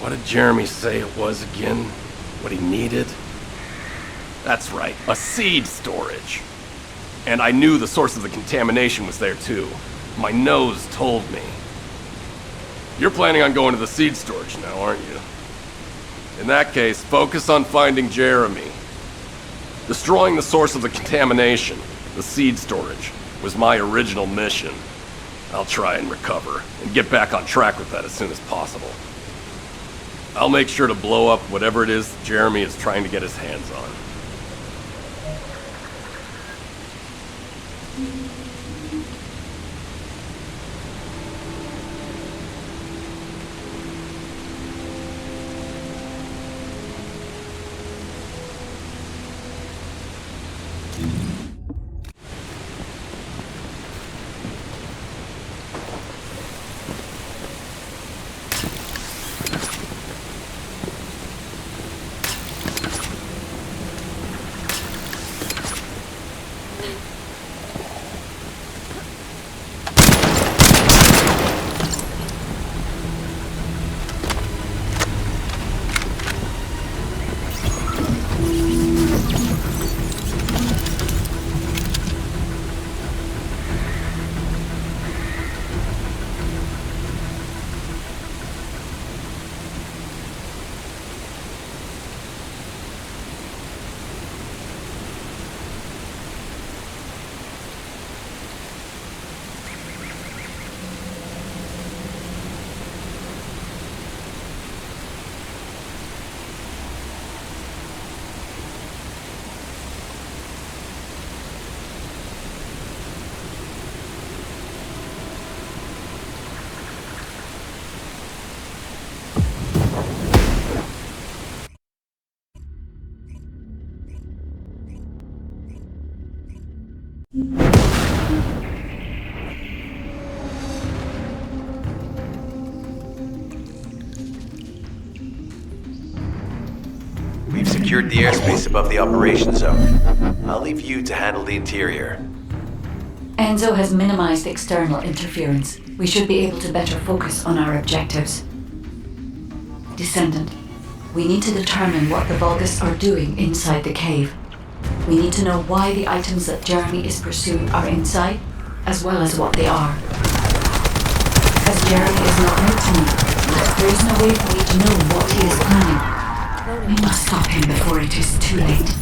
What did Jeremy say it was again? What he needed? That's right, a seed storage. And I knew the source of the contamination was there too. My nose told me. You're planning on going to the seed storage now, aren't you? In that case, focus on finding Jeremy. Destroying the source of the contamination, the seed storage, was my original mission. I'll try and recover, and get back on track with that as soon as possible. I'll make sure to blow up whatever it is Jeremy is trying to get his hands on. We've secured the airspace above the operation zone. I'll leave you to handle the interior. Enzo has minimized external interference. We should be able to better focus on our objectives. Descendant, we need to determine what the Vulgus are doing inside the cave. We need to know why the items that Jeremy is pursuing are inside, as well as what they are. As Jeremy is not known to me, there is no way for me to know what he is planning. We must stop him before it is too late.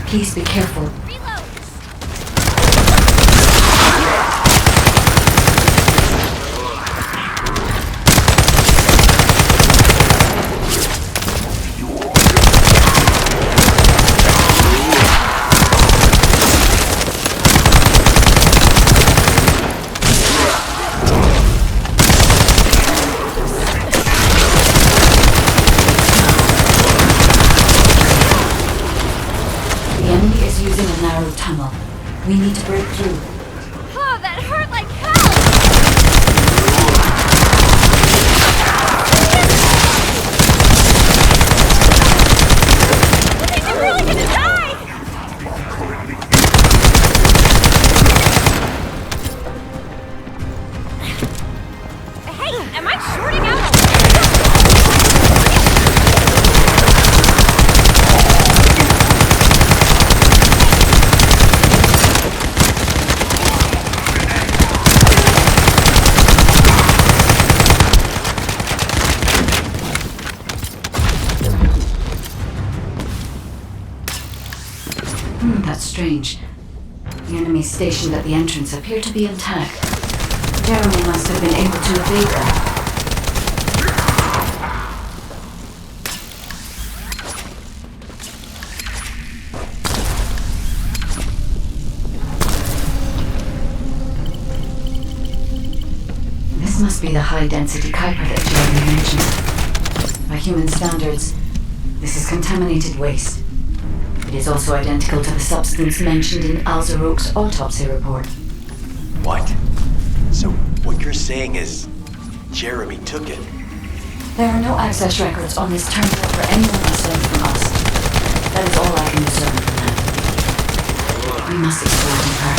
Please be careful. tunnel. We need to break through. Oh, that hurt like hell! We're really gonna die! Hey, am I shorting out already? That's strange. The enemies stationed at the entrance appear to be intact. Jeremy must have been able to evade them. This must be the high-density Kuiper that Jeremy mentioned. By human standards, this is contaminated waste. It is also identical to the substance mentioned in Alzarok's autopsy report. What? So what you're saying is Jeremy took it? There are no access records on this terminal for anyone aside from us. That is all I can discern from that. We must explore deeper.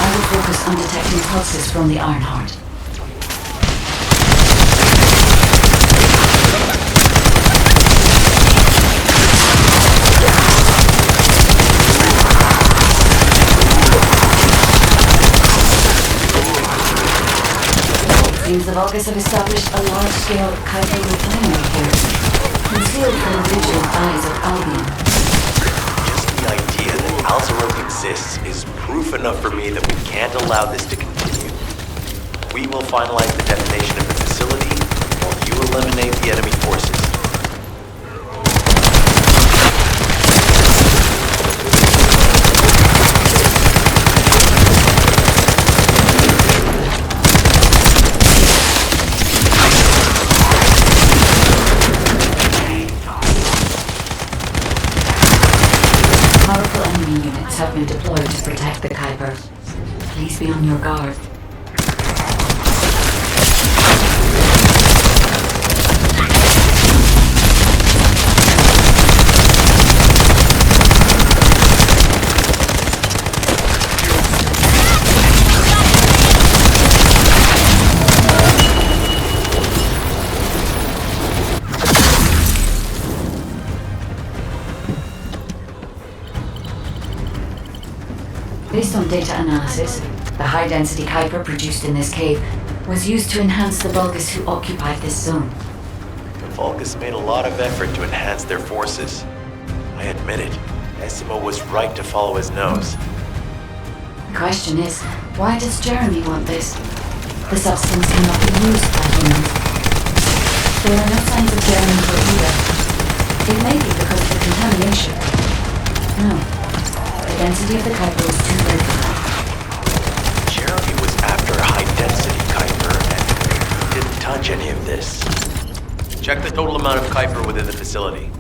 I will focus on detecting pulses from the Ironheart. Seems the Vulgus have established a large-scale Kuiper refinery here, concealed from the vigilant eyes of Albion. Just the idea that Alzarok exists is proof enough for me that we can't allow this to continue. We will finalize the detonation of the facility while you eliminate the enemy forces. Have been deployed to protect the Kuiper. Please be on your guard. Based on data analysis, the high-density Kuiper produced in this cave was used to enhance the Vulgus who occupied this zone. The Vulgus made a lot of effort to enhance their forces. I admit it, Essimo was right to follow his nose. The question is, why does Jeremy want this? The substance cannot be used by humans. There are no signs of Jeremy here either. It may be because of the contamination. No. The density of the Kuiper was too great for that. Jeremy was after a high-density Kuiper and didn't touch any of this. Check the total amount of Kuiper within the facility.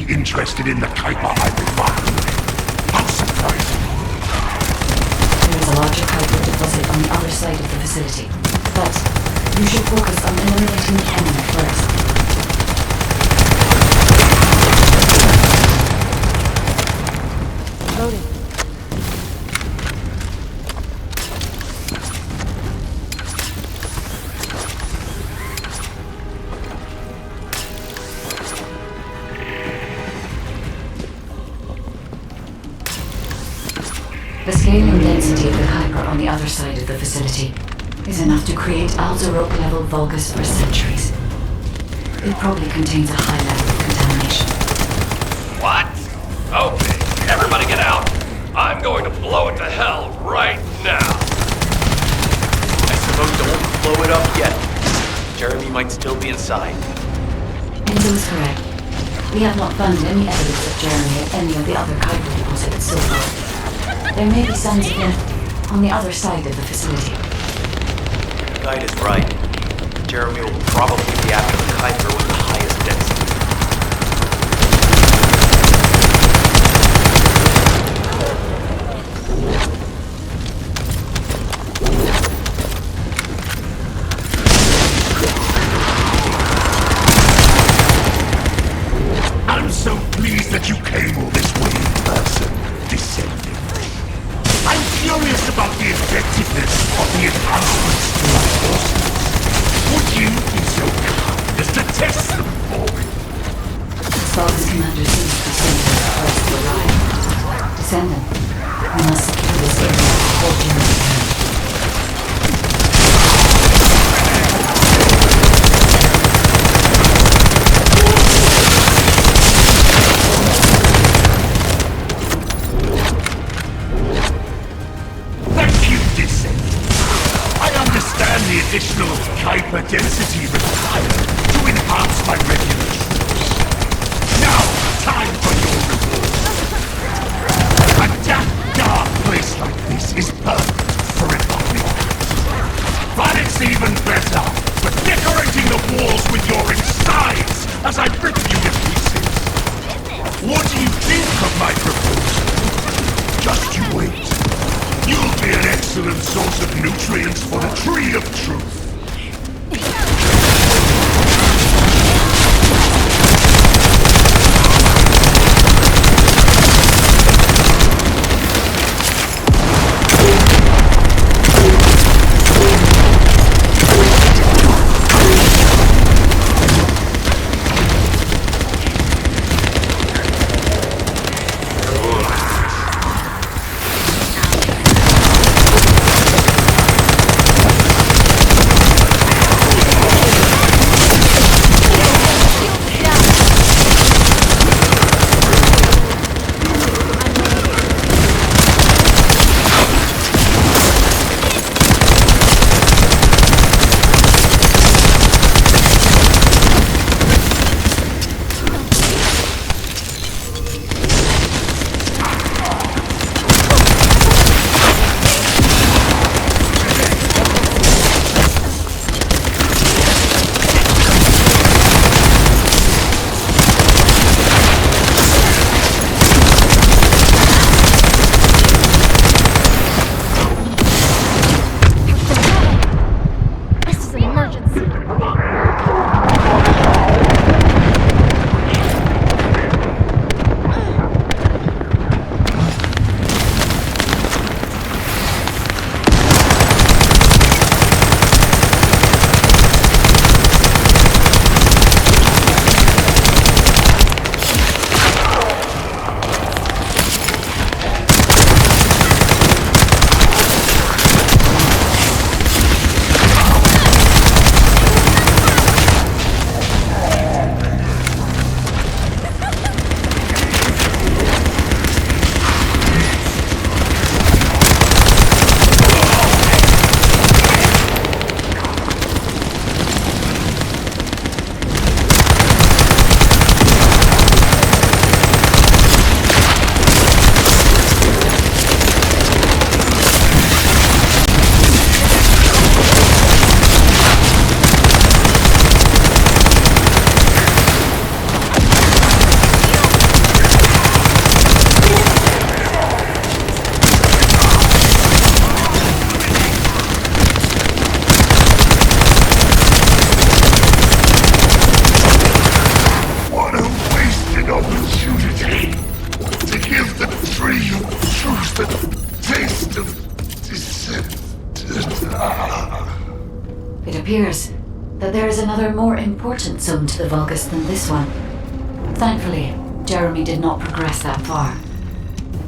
Interested in the Kuiper I refined. How surprising. There is a larger Kuiper deposit on the other side of the facility, but you should focus on eliminating the enemy first. Loading. The scale and density of the Kuiper on the other side of the facility is enough to create Alzarok-level Vulgus for centuries. It probably contains a high level of contamination. What? Okay, everybody get out. blow it to hell right now. Estimo, don't blow it up yet. Jeremy might still be inside. Enzo is correct. We have not found any evidence of Jeremy at any of the other Kuiper deposits so far. There may be signs of him on the other side of the facility. The guide is right. Jeremy will probably be after the Kuiper with the highest density. I'm so pleased that you came all this way in person, Descendant. I'm curious about the effectiveness of the enhancements to our forces. Would you be so kind as to test them for me? Spark's commander seems to be sending across the line. Descendant, we must secure this area before Jeremy can. The additional Kuiper density required to enhance my regular troops. Now, time for your reward. A dark place like this is perfect for an army. But it's even better for decorating the walls with your insides as I rip you to pieces. What do you think of my proposal? Just you wait. You'll be an excellent source of nutrients for the Tree of Truth. It appears that there is another more important zone to the Vulgus than this one. Thankfully, Jeremy did not progress that far.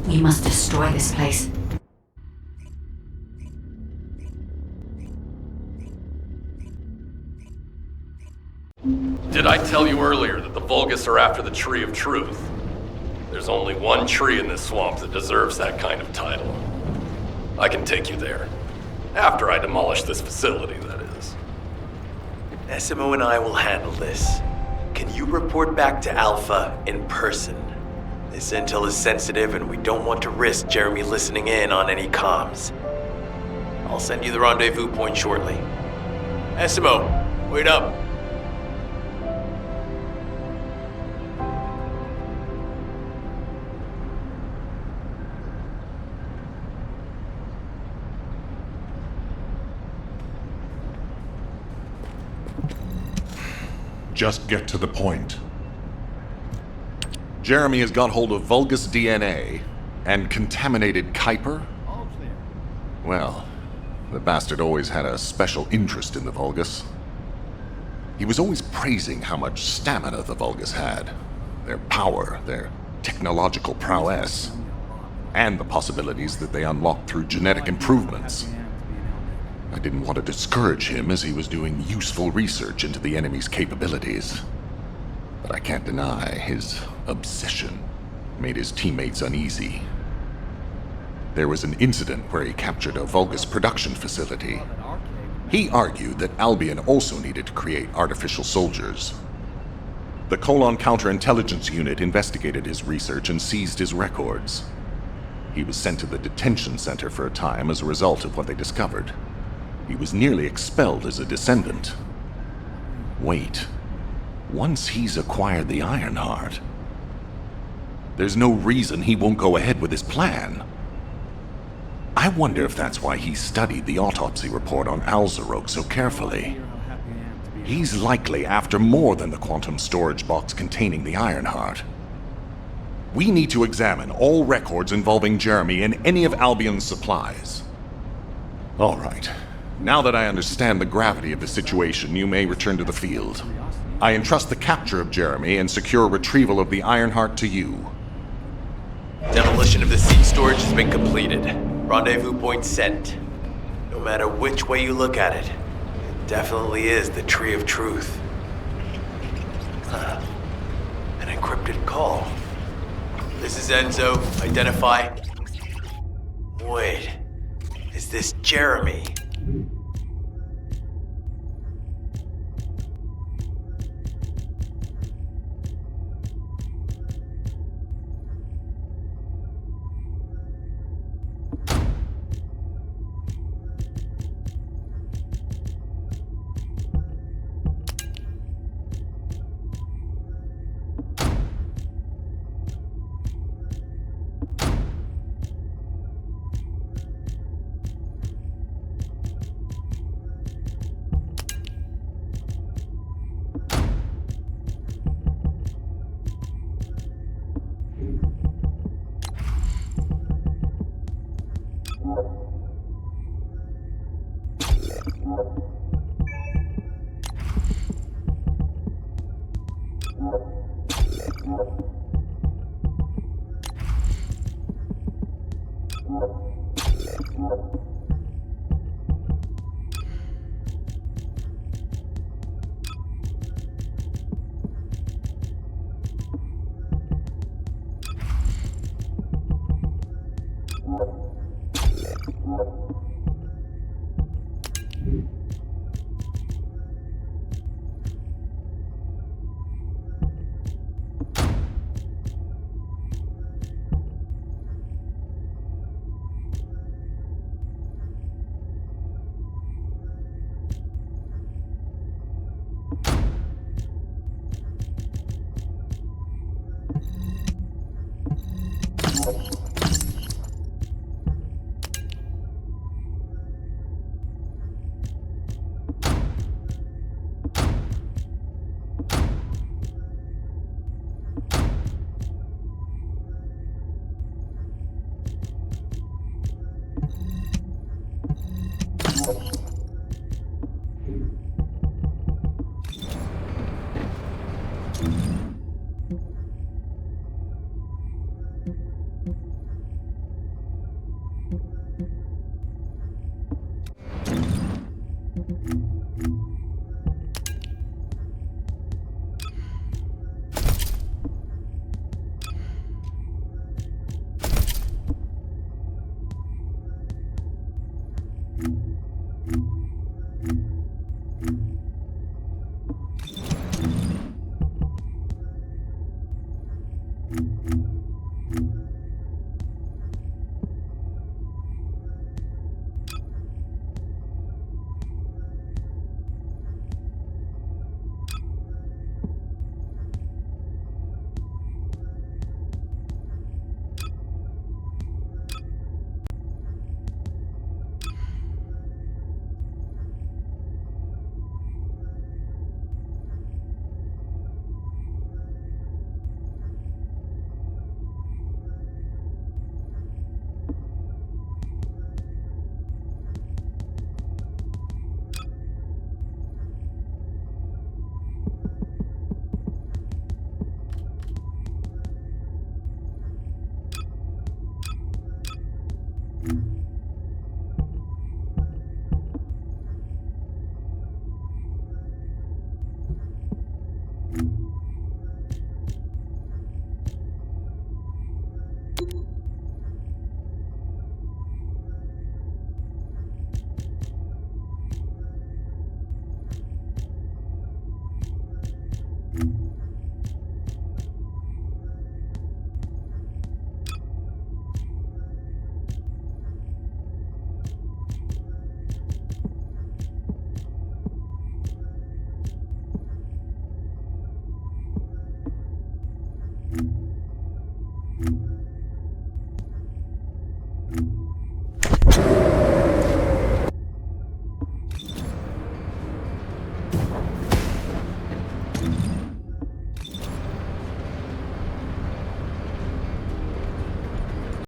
We must destroy this place. Did I tell you earlier that the Vulgus are after the Tree of Truth? There's only one tree in this swamp that deserves that kind of title. I can take you there. After I demolish this facility, that is. SMO and I will handle this. Can you report back to Alpha in person? This intel is sensitive and we don't want to risk Jeremy listening in on any comms. I'll send you the rendezvous point shortly. SMO, wait up. Just get to the point. Jeremy has got hold of Vulgus DNA and contaminated Kuiper? Well, the bastard always had a special interest in the Vulgus. He was always praising how much stamina the Vulgus had, their power, their technological prowess, and the possibilities that they unlocked through genetic improvements. I didn't want to discourage him as he was doing useful research into the enemy's capabilities. But I can't deny his obsession made his teammates uneasy. There was an incident where he captured a Vulgus production facility. He argued that Albion also needed to create artificial soldiers. The Colon Counterintelligence Unit investigated his research and seized his records. He was sent to the detention center for a time as a result of what they discovered. He was nearly expelled as a Descendant. Wait. Once he's acquired the Ironheart, there's no reason he won't go ahead with his plan. I wonder if that's why he studied the autopsy report on Alzarok so carefully. He's likely after more than the quantum storage box containing the Ironheart. We need to examine all records involving Jeremy and any of Albion's supplies. All right. Now that I understand the gravity of the situation, you may return to the field. I entrust the capture of Jeremy and secure retrieval of the Ironheart to you. Demolition of the seed storage has been completed. Rendezvous point sent. No matter which way you look at it, it definitely is the Tree of Truth. An encrypted call. This is Enzo. Identify. Wait. Is this Jeremy?